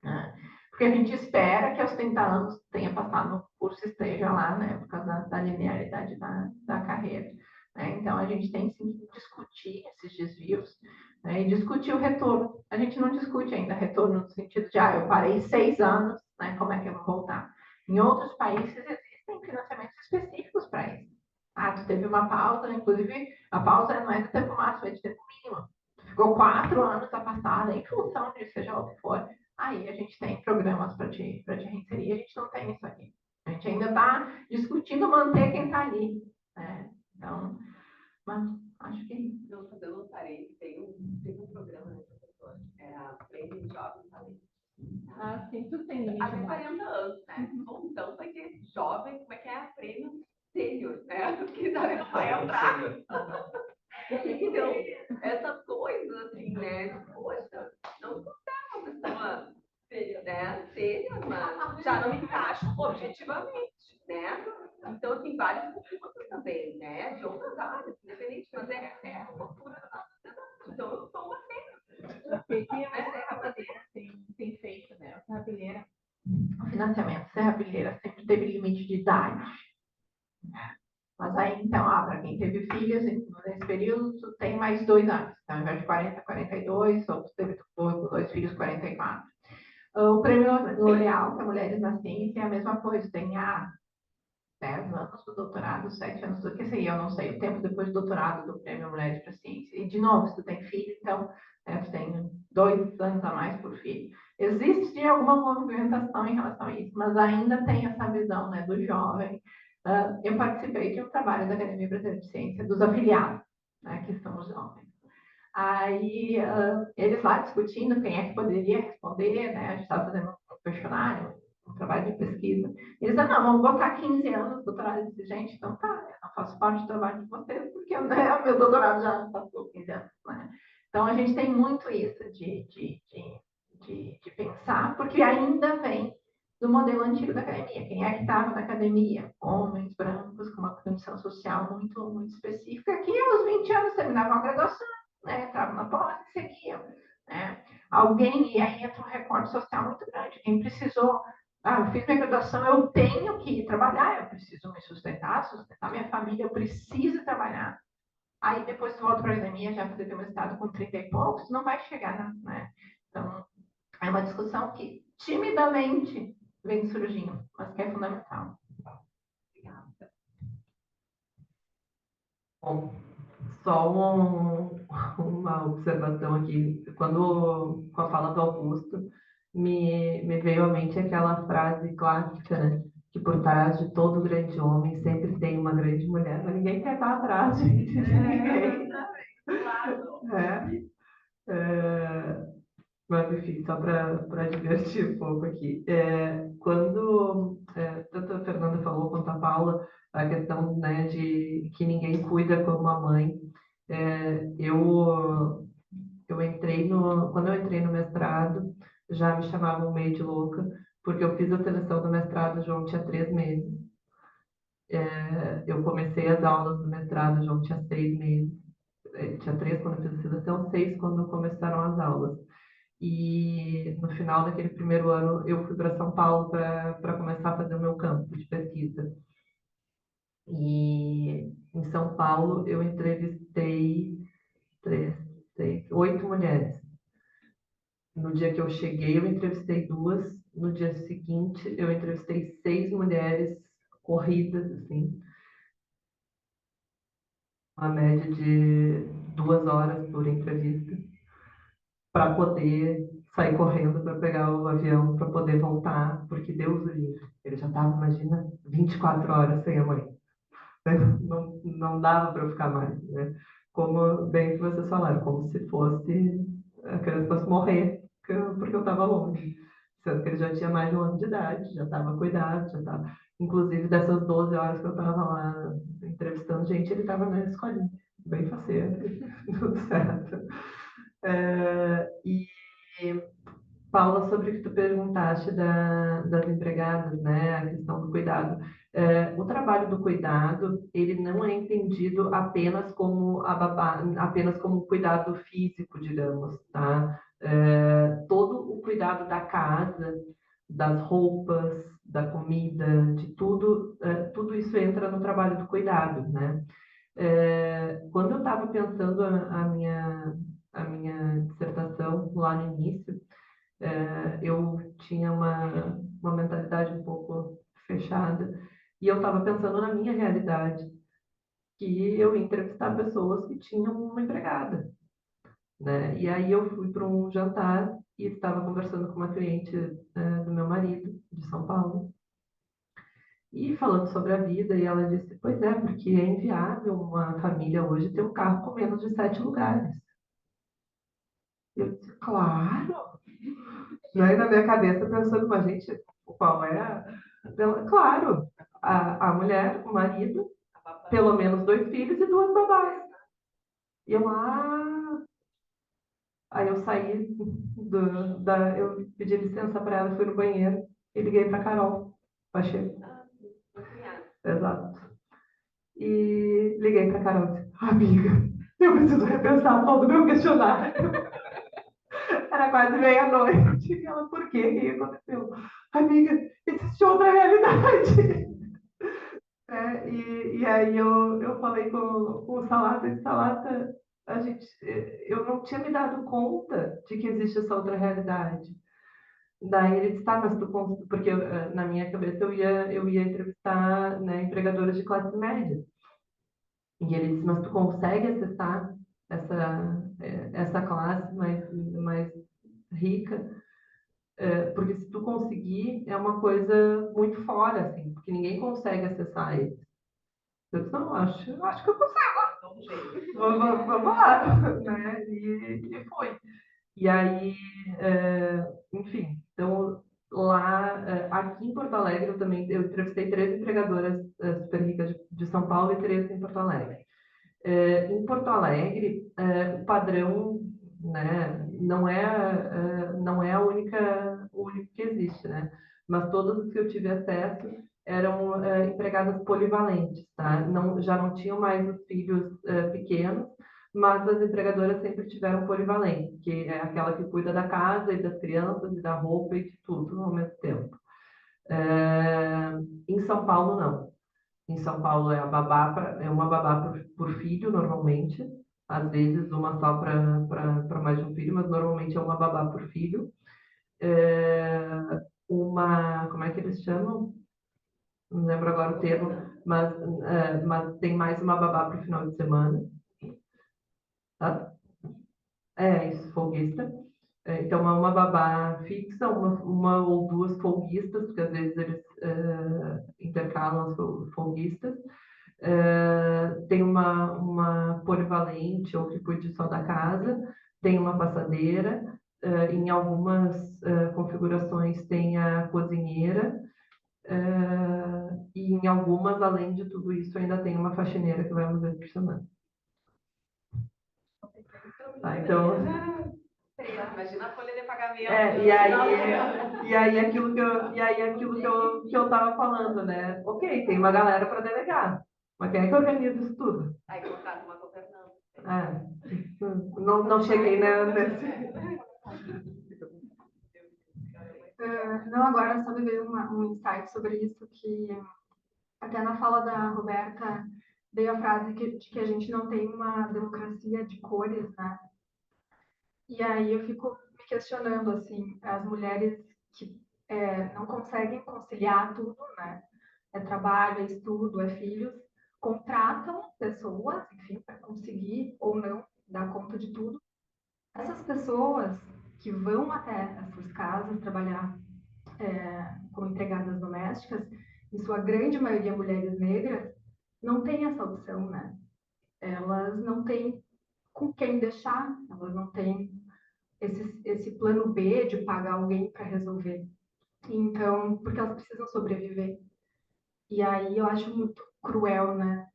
Né? Porque a gente espera que aos 30 anos tenha passado no curso e esteja lá, né, por causa da linearidade da carreira. Né? Então, a gente tem sim que discutir esses desvios, né, e discutir o retorno. A gente não discute ainda retorno no sentido de, eu parei 6 anos, né, como é que eu vou voltar? Em outros países existem financiamentos específicos para isso. Tu teve uma pausa, inclusive a pausa não é de tempo máximo, é de tempo mínimo. Ficou 4 anos afastada, em função de seja o que for. Aí a gente tem programas para te reinserir, a gente não tem isso aqui. A gente ainda está discutindo manter quem está ali. Né? Então, mas acho que é isso. Não, fazendo um parênteses, tem um programa, né, professor? Era Prêmio Jovem Talento. Sim, tu tem. Até 40 anos, né? Então vai ter jovem, como é que é? Prêmio sênior, né? Que dá para entrar. Então, essas coisas, assim, né? Poxa, não considero uma pessoa né, sênior, mas já não me encaixo objetivamente, né? Então, tem vários concursos também, né? De outras áreas, independente, mas é a cultura da sociedade. Então, eu sou uma sênior. O que a Serra Rapadeira tem feito, né? A Serra Rapadeira, o financiamento Serra idade. Mas aí, então, para quem teve filhos nesse período, tem mais 2 anos. Então, ao invés de 40, 42, outros teve 2 filhos, 44. O prêmio L'Oréal para mulheres na ciência é a mesma coisa, tem 10 anos do doutorado, 7 anos do que seria, eu não sei, o tempo depois do doutorado do prêmio Mulheres para a Ciência. E, de novo, se tu tem filho, então, tu tem 2 anos a mais por filho. Existe alguma movimentação em relação a isso, mas ainda tem essa visão, né, do jovem. Eu participei de um trabalho da Academia Brasileira de Ciência, dos afiliados, né, que são os jovens. Aí, eles lá discutindo quem é que poderia responder, né, a gente estava fazendo um questionário, um trabalho de pesquisa. Eles disseram, não, vamos botar 15 anos, doutorado. Eu disse, gente, então tá, eu não faço parte do trabalho de vocês, porque né, o meu doutorado já passou 15 anos, né? Então, a gente tem muito isso de pensar, porque ainda vem do modelo antigo da academia. Quem é que estava na academia? Homens brancos, com uma condição social muito, muito específica, que aos 20 anos terminavam a graduação, né? Entravam na pós e seguiam, né? Alguém, e aí entra um recorte social muito grande. Quem precisou, eu fiz minha graduação, eu tenho que trabalhar, eu preciso me sustentar minha família, eu preciso trabalhar. Aí depois tu volta para a academia, já fazer teu mestrado com 30 e poucos, não vai chegar, né? Então, é uma discussão que timidamente vem surgindo, mas que é fundamental. Bom, só uma observação aqui. Quando, com a fala do Augusto, me veio à mente aquela frase clássica, né? Que por trás de todo grande homem sempre tem uma grande mulher, mas ninguém quer estar atrás de ninguém. Mas, enfim, só para divertir um pouco aqui. Quando tanto a Fernanda falou quanto a Paula, a questão, né, de que ninguém cuida como a mãe, eu entrei quando eu entrei no mestrado, já me chamavam meio de louca, porque eu fiz a seleção do mestrado, João tinha 3 meses. Eu comecei as aulas do mestrado, João tinha 6 meses. Tinha 3 quando eu fiz a seleção, 6 quando começaram as aulas. E no final daquele primeiro ano, eu fui para São Paulo para começar a fazer o meu campo de pesquisa. E em São Paulo, eu entrevistei 8 mulheres. No dia que eu cheguei, eu entrevistei 2. No dia seguinte, eu entrevistei 6 mulheres corridas, assim, uma média de 2 horas por entrevista, para poder sair correndo para pegar o avião, para poder voltar, porque Deus o livre. Ele já estava, imagina, 24 horas sem a mãe. Não dava para eu ficar mais, né? Como bem que vocês falaram, como se fosse a criança fosse morrer, porque eu estava longe. Sendo que ele já tinha mais de 1 ano de idade, já estava cuidado, já estava. Inclusive, dessas 12 horas que eu estava lá entrevistando gente, ele estava na escolinha, bem faceiro, tudo certo. E Paula, sobre o que tu perguntaste das empregadas, né, a questão do cuidado. O trabalho do cuidado, ele não é entendido apenas como a babá, apenas como cuidado físico, digamos, tá? Todo o cuidado da casa, das roupas, da comida, de tudo, tudo isso entra no trabalho do cuidado, né? Quando eu estava pensando a minha dissertação lá no início, eu tinha uma mentalidade um pouco fechada e eu estava pensando na minha realidade, que eu ia entrevistar pessoas que tinham uma empregada, né? E aí eu fui para um jantar e estava conversando com uma cliente do meu marido, de São Paulo, e falando sobre a vida, e ela disse, pois é, porque é inviável uma família hoje ter um carro com menos de 7 lugares. Eu disse, claro! Né? Na minha cabeça, pensando, mas gente, qual é Claro, a mulher, o marido, pelo menos 2 filhos e 2 babás. E eu, Aí eu saí, eu pedi licença para ela, fui no banheiro e liguei para Carol Pacheco. Exato. E liguei para Carol e disse, amiga, eu preciso repensar todo o meu questionário. Era quase meia-noite. E ela, por quê? O que aconteceu? Amiga, existe outra realidade. E aí eu falei com o Salata, e Salata, eu não tinha me dado conta de que existe essa outra realidade. Daí ele disse, tá, mas porque na minha cabeça eu ia entrevistar, né, empregadoras de classe média. E ele disse, mas tu consegue acessar essa classe mais rica? Porque se tu conseguir, é uma coisa muito fora, assim, porque ninguém consegue acessar isso. Eu disse, não, acho que eu consigo. Vamos lá, né? E foi. E aí, enfim, então lá, aqui em Porto Alegre, eu entrevistei 3 empregadoras super ricas de São Paulo e 3 em Porto Alegre. Em Porto Alegre, o padrão, né, não é o único que existe, né? Mas todas as que eu tive acesso eram empregadas polivalentes, tá? Já não tinham mais os filhos pequenos, mas as empregadoras sempre tiveram polivalente, que é aquela que cuida da casa e das crianças e da roupa e de tudo ao mesmo tempo. Em São Paulo, não. Em São Paulo é uma babá por filho, normalmente. Às vezes uma só para mais de um filho, mas normalmente é uma babá por filho. Como é que eles chamam? Não lembro agora o termo, mas tem mais uma babá para o final de semana. Tá? É isso, folguista. Então, é uma babá fixa, uma ou 2 folguistas, porque às vezes eles intercalam as folguistas. Tem uma polivalente ou que cuide só da casa, tem uma passadeira, em algumas configurações tem a cozinheira, e em algumas, além de tudo isso, ainda tem uma faxineira que vai uma vez por semana. Tá, então... Imagina a folha de pagamento. E aí aquilo que eu tava falando, né? Ok, tem uma galera para delegar, mas quem é que organiza isso tudo? Aí colocar uma governança. Não cheguei, né, nesse... Não, agora só me veio um insight sobre isso, que até na fala da Roberta veio a frase de que a gente não tem uma democracia de cores, né? E aí eu fico me questionando, assim, as mulheres que não conseguem conciliar tudo, né? É trabalho, é estudo, é filhos, contratam pessoas, enfim, para conseguir ou não dar conta de tudo. Essas pessoas que vão até essas casas trabalhar como empregadas domésticas, em sua grande maioria mulheres negras, não têm essa opção, né? Elas não têm com quem deixar, elas não têm esse plano B de pagar alguém para resolver. Então, porque elas precisam sobreviver. E aí eu acho muito cruel, né,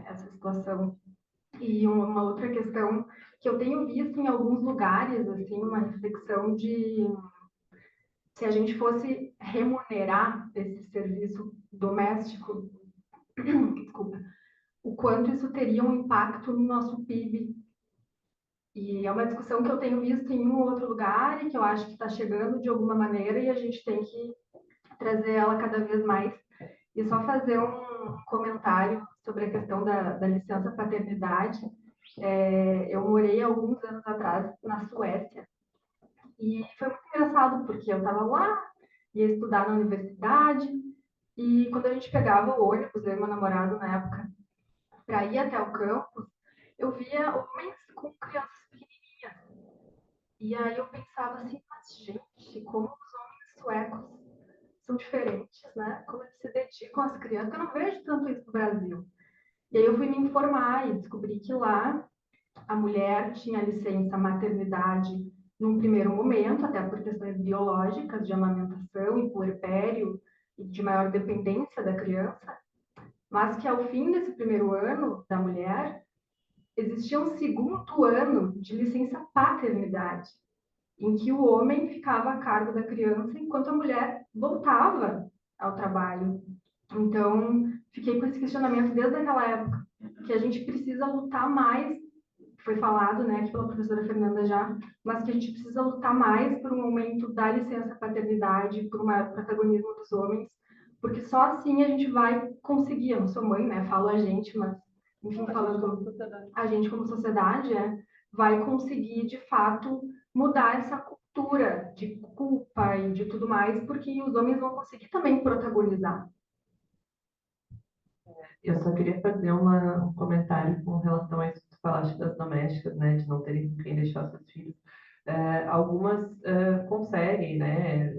essa situação. E uma outra questão que eu tenho visto em alguns lugares, assim, uma reflexão de se a gente fosse remunerar esse serviço doméstico, desculpa, o quanto isso teria um impacto no nosso PIB. E é uma discussão que eu tenho visto em um ou outro lugar e que eu acho que está chegando de alguma maneira e a gente tem que trazer ela cada vez mais. E só fazer um comentário sobre a questão da licença paternidade. Eu morei alguns anos atrás na Suécia e foi muito engraçado porque eu estava lá, ia estudar na universidade e quando a gente pegava o ônibus, eu e meu namorado na época, para ir até o campus, eu via homens com crianças pequenininhas. E aí eu pensava assim, mas gente, como os homens suecos são diferentes, né? Como eles se dedicam às crianças, eu não vejo tanto isso no Brasil. E aí eu fui me informar e descobri que lá a mulher tinha licença maternidade num primeiro momento, até por questões biológicas de amamentação e puerpério e de maior dependência da criança, mas que ao fim desse primeiro ano da mulher, existia um segundo ano de licença paternidade, em que o homem ficava a cargo da criança enquanto a mulher voltava ao trabalho. Então, fiquei com esse questionamento desde aquela época, que a gente precisa lutar mais, foi falado, né, aqui pela professora Fernanda já, mas que a gente precisa lutar mais por um aumento da licença paternidade, por um maior protagonismo dos homens, porque só assim a gente vai conseguir. Eu não sou mãe, né? Falo a gente, mas, enfim, falando a gente como sociedade, vai conseguir, de fato, mudar essa cultura de culpa e de tudo mais, porque os homens vão conseguir também protagonizar. Eu só queria fazer um comentário com relação a isso que tu falaste das domésticas, né, de não terem com quem deixar seus filhos. Algumas conseguem, né,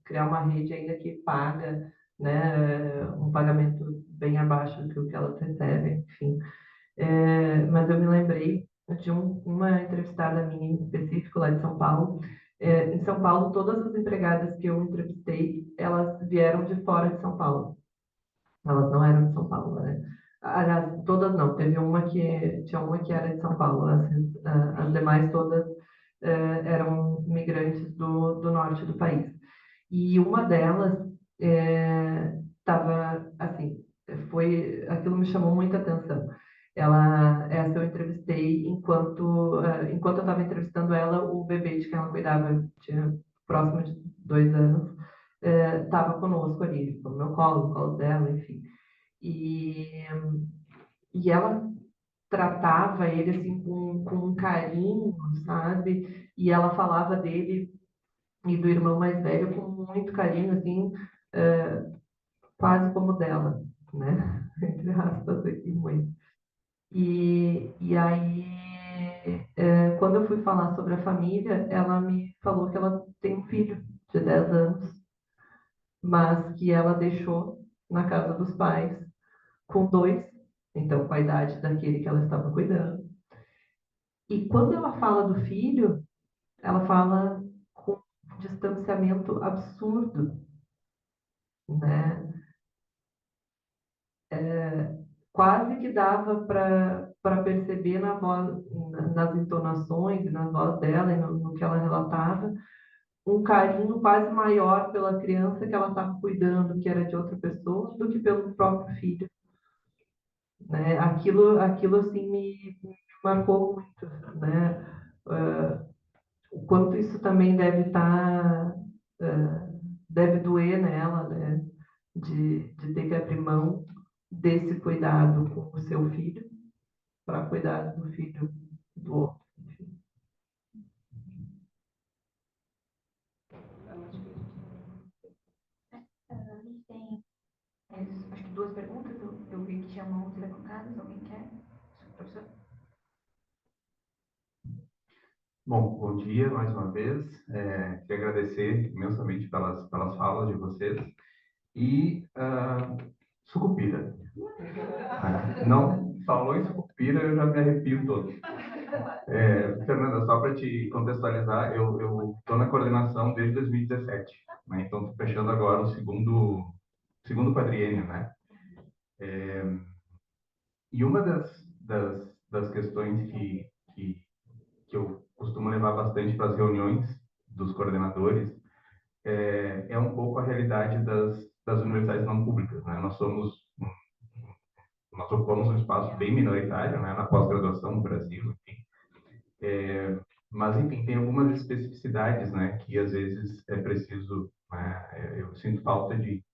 criar uma rede ainda que paga, né, um pagamento bem abaixo do que o que elas recebem, enfim. Mas eu me lembrei de uma entrevistada minha em específico lá de São Paulo. Em São Paulo, todas as empregadas que eu entrevistei, elas vieram de fora de São Paulo. Elas não eram de São Paulo, né? Aliás, todas não. Tinha uma que era de São Paulo. As demais todas eram migrantes do norte do país. E uma delas estava, assim, aquilo me chamou muita atenção. Essa eu entrevistei enquanto eu estava entrevistando ela, o bebê de quem ela cuidava, tinha próximo de 2 anos, estava conosco ali, no meu colo, no colo dela, enfim. E, e ela tratava ele assim com um carinho, sabe? E ela falava dele e do irmão mais velho com muito carinho, assim, quase como dela, né? Entre aspas aqui, muito. E aí, quando eu fui falar sobre a família, ela me falou que ela tem um filho de 10 anos, mas que ela deixou na casa dos pais com 2, então com a idade daquele que ela estava cuidando. E quando ela fala do filho, ela fala com um distanciamento absurdo, né? Quase que dava para perceber na voz, nas entonações e na voz dela e no que ela relatava, um carinho quase maior pela criança que ela estava cuidando, que era de outra pessoa, do que pelo próprio filho, né? Aquilo assim me marcou muito, né? O quanto isso também deve doer nela, né? De ter que abrir mão desse cuidado com o seu filho para cuidar do filho do outro. A gente tem, acho que 2 perguntas. Eu vi que tinha mãos levantadas. Alguém quer? Professor? Bom, bom dia mais uma vez. Queria agradecer imensamente pelas falas de vocês. E Sucupira. Não falou em Sucupira, eu já me arrepio todo. Fernanda, só para te contextualizar, eu estou na coordenação desde 2017, né? Então estou fechando agora o segundo quadriênio, né? E uma das questões que eu costumo levar bastante para as reuniões dos coordenadores é um pouco a realidade das universidades não públicas, né? Nós ocupamos um espaço bem minoritário, né, na pós-graduação no Brasil, enfim. Mas, enfim, tem algumas especificidades, né, que às vezes é preciso, né, eu sinto falta de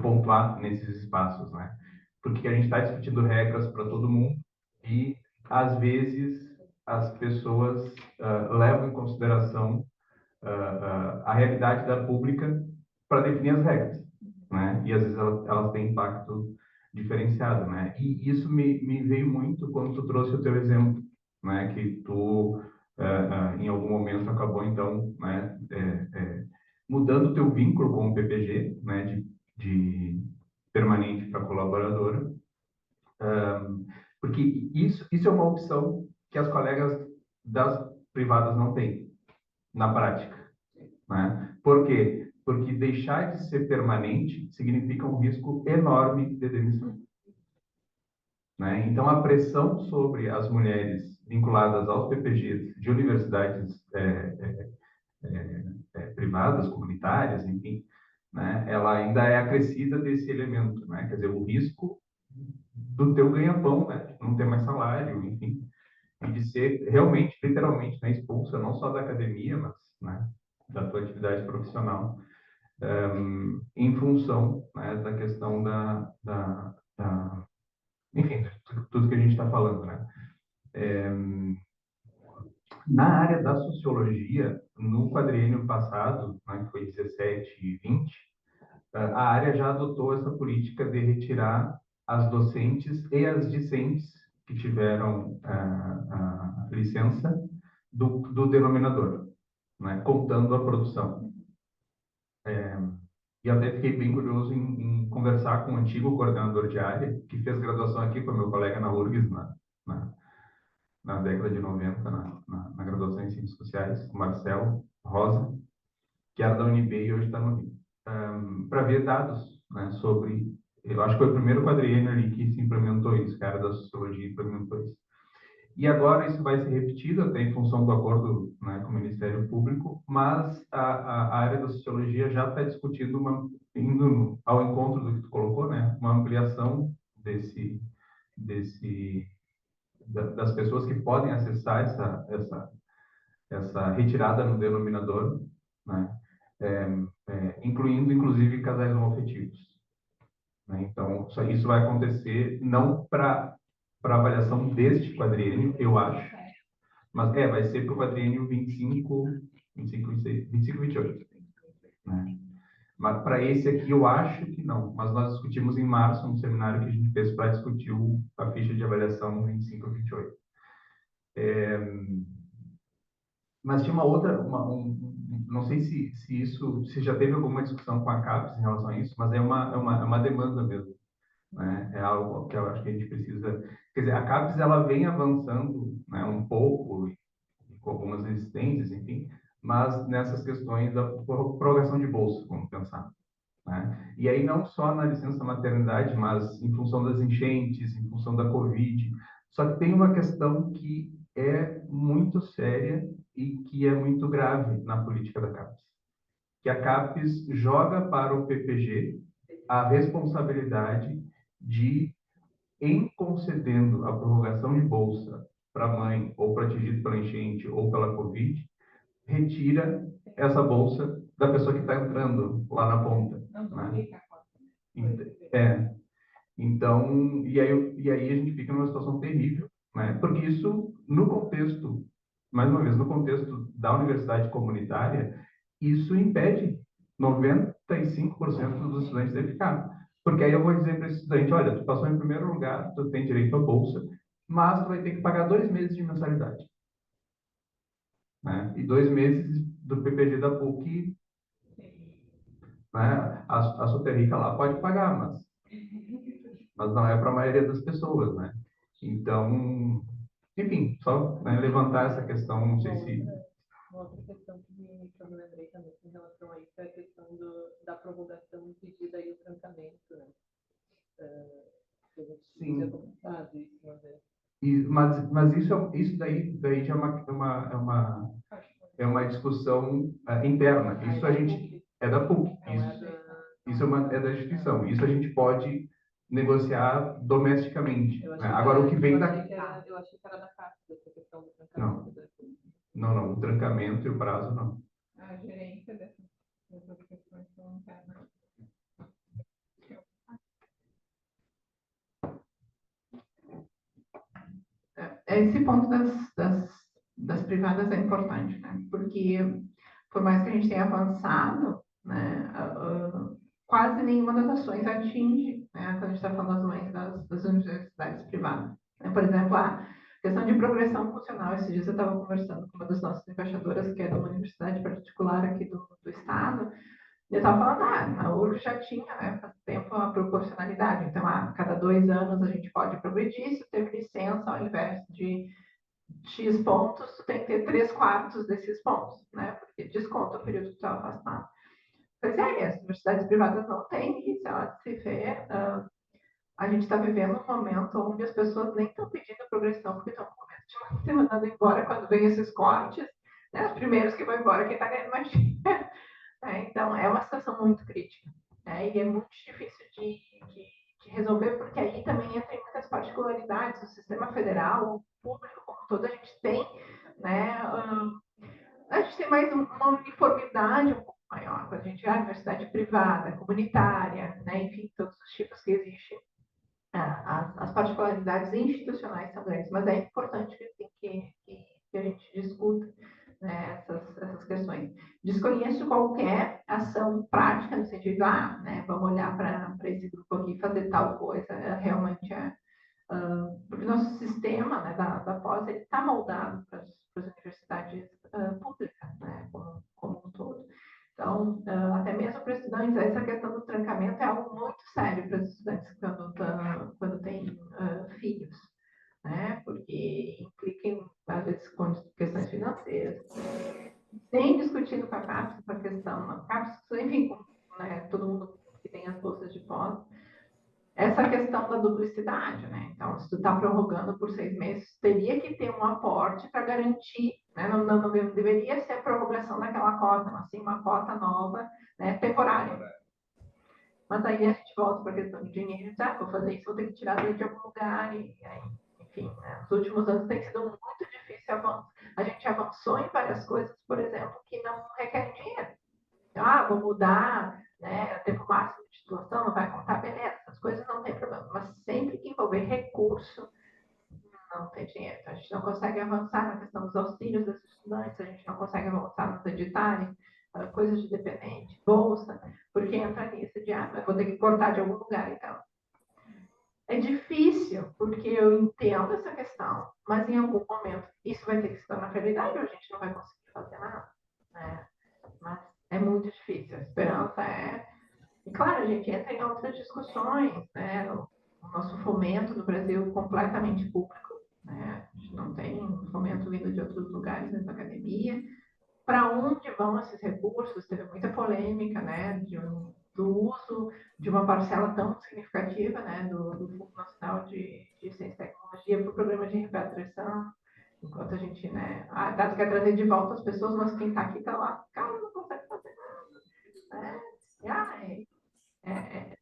pontuar nesses espaços, né? Porque a gente está discutindo regras para todo mundo e, às vezes, as pessoas levam em consideração a realidade da pública para definir as regras, né? E, às vezes, elas têm impacto diferenciado, né? E isso me veio muito quando tu trouxe o teu exemplo, né? Que tu, em algum momento, acabou, então, né? Mudando o teu vínculo com o PPG, né? De permanente para colaboradora, porque isso é uma opção que as colegas das privadas não têm na prática, né? Por quê? Porque deixar de ser permanente significa um risco enorme de demissão, né? Então, a pressão sobre as mulheres vinculadas aos PPGs de universidades privadas, comunitárias, enfim, né? Ela ainda é acrescida desse elemento, né? Quer dizer, o risco do teu ganha-pão, né? De não ter mais salário, enfim, e de ser realmente, literalmente, né, expulsa não só da academia, mas, né, da tua atividade profissional. em função, né, da questão enfim, tudo que a gente está falando, né? Na área da sociologia, no quadriênio passado, né, que foi 17 e 20, a área já adotou essa política de retirar as docentes e as discentes que tiveram a licença do denominador, né, contando a produção. E até fiquei bem curioso em conversar com o antigo coordenador de área, que fez graduação aqui com meu colega na URGS, na década de 90, na graduação em Ciências Sociais, o Marcelo Rosa, que era da UNB e hoje está no Rio, para ver dados, né, sobre... Eu acho que foi o primeiro quadriênio ali que se implementou isso, que a área da sociologia implementou isso. E agora isso vai ser repetido, até em função do acordo, né, com o Ministério Público, mas a área da sociologia já está discutindo, indo ao encontro do que tu colocou, né, uma ampliação das pessoas que podem acessar essa retirada no denominador, né, incluindo, inclusive, casais homoafetivos. Né? Então, isso vai acontecer não para avaliação deste quadriênio, eu acho, mas vai ser para o quadriênio 25 e 28. Né? Mas para esse aqui eu acho que não, mas nós discutimos em março um seminário que a gente fez para discutir a ficha de avaliação 25 e 28. Mas tinha uma outra, não sei se já teve alguma discussão com a CAPES em relação a isso, mas é uma demanda mesmo. Né? É algo que eu acho que a gente precisa... Quer dizer, a CAPES ela vem avançando, né, um pouco, com algumas resistências, enfim, mas nessas questões da prorrogação de bolsa, vamos pensar. Né? E aí não só na licença maternidade, mas em função das enchentes, em função da Covid. Só que tem uma questão que é muito séria e que é muito grave na política da CAPES. Que a CAPES joga para o PPG a responsabilidade de, em concedendo a prorrogação de bolsa para a mãe, ou para atingido pela enchente, ou pela Covid, retira essa bolsa da pessoa que está entrando lá na ponta. Né? Então, e aí a gente fica numa situação terrível, né? Porque isso, no contexto, mais uma vez, no contexto da universidade comunitária, isso impede 95% dos estudantes de ficar. Porque aí eu vou dizer para esse estudante, olha, tu passou em primeiro lugar, tu tem direito à bolsa, mas tu vai ter que pagar 2 meses de mensalidade. Né? E 2 meses do PPG da PUC, né? A Soterrica lá pode pagar, mas não é para a maioria das pessoas, né? Então, enfim, só, né, levantar essa questão, não sei se... Uma outra questão que eu me lembrei também em relação a isso é a questão da prorrogação impedida e o trancamento, né? Que a gente tinha comentado isso uma vez. Mas isso daí já é uma discussão interna. Isso a gente... É da PUC. Isso é da instituição. Isso a gente pode negociar domesticamente. Né? Agora, o que vem da... Eu achei que era da CAPES, essa questão do trancamento. Não, o trancamento e o prazo não. A gerência dessas questões são internas. Esse ponto das privadas é importante, né? Porque, por mais que a gente tenha avançado, né, quase nenhuma das ações atinge, né, quando a gente está falando das mães das universidades privadas. Né? Por exemplo, a questão de progressão funcional. Esses dias eu estava conversando com uma das nossas embaixadoras, que é de uma universidade particular aqui do estado, e eu estava falando, a URGS já tinha, né, faz tempo, a proporcionalidade. Então, a cada 2 anos a gente pode progredir, se teve licença, ao invés de X pontos, tu tem que ter 3/4 desses pontos, né? Porque desconta o período que tu está afastado. Pois é, as universidades privadas não têm isso, ela se vê. A gente está vivendo um momento onde as pessoas nem estão pedindo progressão, porque estão com medo de ser mandado embora quando vem esses cortes. Né? Os primeiros que vão embora, quem está ganhando mais dinheiro. Então, é uma situação muito crítica. Né? E é muito difícil de resolver, porque aí também entra em muitas particularidades. O sistema federal, o público como todo, a gente tem, né? A gente tem mais uma uniformidade um pouco maior. gente vai universidade privada, comunitária, né? Enfim, todos os tipos que existem. As particularidades institucionais são grandes, mas é importante que a gente discuta, né, essas questões. Desconheço qualquer ação prática no sentido, né, vamos olhar para esse grupo aqui e fazer tal coisa. Realmente porque o nosso sistema, né, da pós está moldado para as universidades públicas, né, como um todo. Então, até mesmo para estudantes, essa questão do trancamento é algo muito sério para os estudantes quando têm filhos, né? Porque implica, às vezes, com questões financeiras. Tem discutido com a CAPES a questão, a CAPES, enfim, né, todo mundo que tem as bolsas de pós, essa questão da duplicidade, né? Então, se tu está prorrogando por 6 meses, teria que ter um aporte para garantir, né? Não deveria ser a prorrogação daquela cota, mas sim uma cota nova, né? Temporária. Mas aí a gente volta para a questão de dinheiro, vou fazer isso, vou ter que tirar dele de algum lugar, e aí, enfim, né? Os últimos anos tem sido muito difícil avançar. A gente avançou em várias coisas, por exemplo, que não requerem dinheiro. Vou mudar, né, o tempo máximo de titulação, não vai contar, beleza, essas coisas não tem problema, mas sempre que envolver recurso, não tem dinheiro. Então, a gente não consegue avançar na questão dos auxílios dos estudantes, a gente não consegue avançar nos editais, coisas de dependente, bolsa, porque entra nisso de, eu vou ter que cortar de algum lugar, então. É difícil, porque eu entendo essa questão, mas em algum momento isso vai ter que se tornar prioridade ou a gente não vai conseguir fazer nada, né? Mas é muito difícil. A esperança é... E, claro, a gente entra em outras discussões, né? O nosso fomento no Brasil completamente público, né? A gente não tem fomento vindo de outros lugares dentro da academia. Para onde vão esses recursos? Teve muita polêmica, né? Do uso de uma parcela tão significativa, né? Do Fundo Nacional de Ciência e Tecnologia para o programa de repatriação. Enquanto a gente, né? Dado quer trazer de volta as pessoas, mas quem está aqui está lá. Cara, não consegue fazer nada.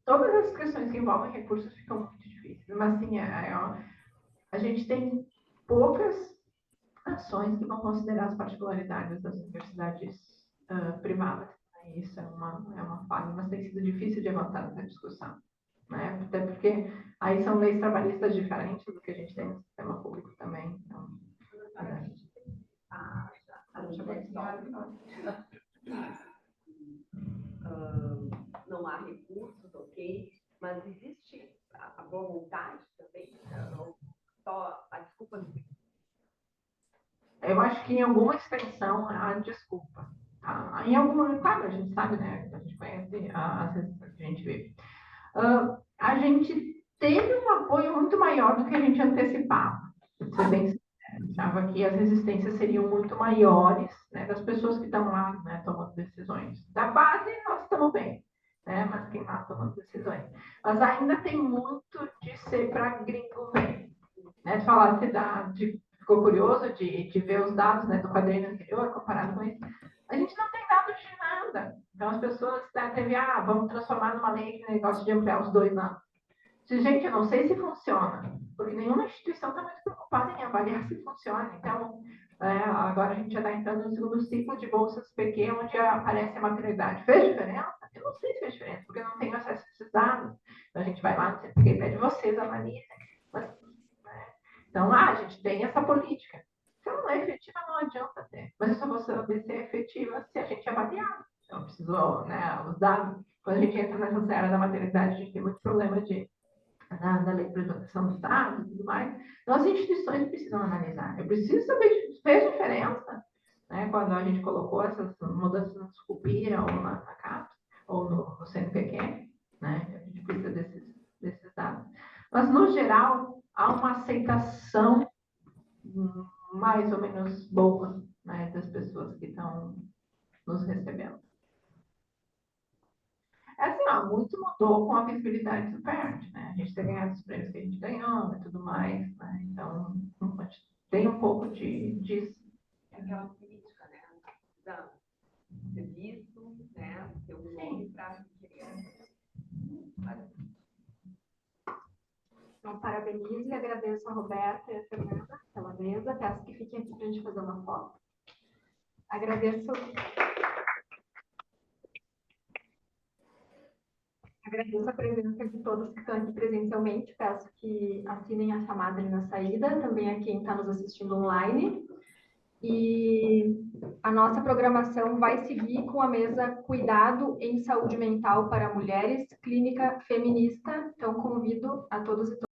Todas as questões que envolvem recursos ficam muito difíceis. Mas, assim, a gente tem poucas ações que vão considerar as particularidades das universidades privadas. Né? Isso é uma falha, mas tem sido difícil de avançar nessa discussão. Né? Até porque aí são leis trabalhistas diferentes do que a gente tem no sistema público também. Então, não há recursos, ok, mas existe a boa vontade também, só a desculpa. Eu acho que em alguma extensão há desculpa. Tá? Em alguma, claro, a gente sabe, né? A gente conhece as resistências que a gente vê. A gente teve um apoio muito maior do que a gente antecipava. Para ser bem sincero, achava que as resistências seriam muito maiores, né, das pessoas que estão lá, né, tomando decisões. Da base, nós estamos bem, né, mas quem está tomando decisões. Mas ainda tem muito de ser para gringo ver. Né, de falar ficou curioso de ver os dados, né, do quadrinho anterior comparado com isso. A gente não tem dados de nada. Então, as pessoas teve, vamos transformar numa lei que negócio de ampliar os 2 anos. Gente, eu não sei se funciona, porque nenhuma instituição está muito preocupada em avaliar se funciona. Então, agora a gente já está entrando no segundo ciclo de bolsas PQ, onde aparece a maternidade. Fez diferença? Eu não sei se fez diferença, porque eu não tenho acesso a esses dados. Então, a gente vai lá no CPQ e pede vocês analisem. Mas, né? Então, a gente tem essa política. Se ela não é efetiva, não adianta ter. Mas eu só vou saber se é efetiva se a gente avaliar. Então, preciso, né, os dados. Quando a gente entra nessa seara da maternidade, a gente tem muito problema da lei de proteção dos dados e tudo mais. Então, as instituições precisam analisar. Eu preciso saber se fez diferença, né, quando a gente colocou essas mudanças no Sucupira ou na CAPES, ou no CNPq, né, a gente precisa desses dados. Mas, no geral, há uma aceitação mais ou menos boa, né, das pessoas que estão nos recebendo. Assim, muito mudou com a visibilidade do PERT, né? A gente tem ganhado os prêmios que a gente ganhou e tudo mais, né? Então, tem um pouco disso. É aquela política, né? Precisa ser visto, né? Ter um nome para querer. Então, parabenizo e agradeço a Roberta e a Fernanda pela mesa. Peço que fiquem aqui para a gente fazer uma foto. Agradeço. Agradeço a presença de todos que estão aqui presencialmente. Peço que assinem a chamada ali na saída, também a quem está nos assistindo online. E a nossa programação vai seguir com a mesa Cuidado em Saúde Mental para Mulheres, Clínica Feminista. Então, convido a todos e todas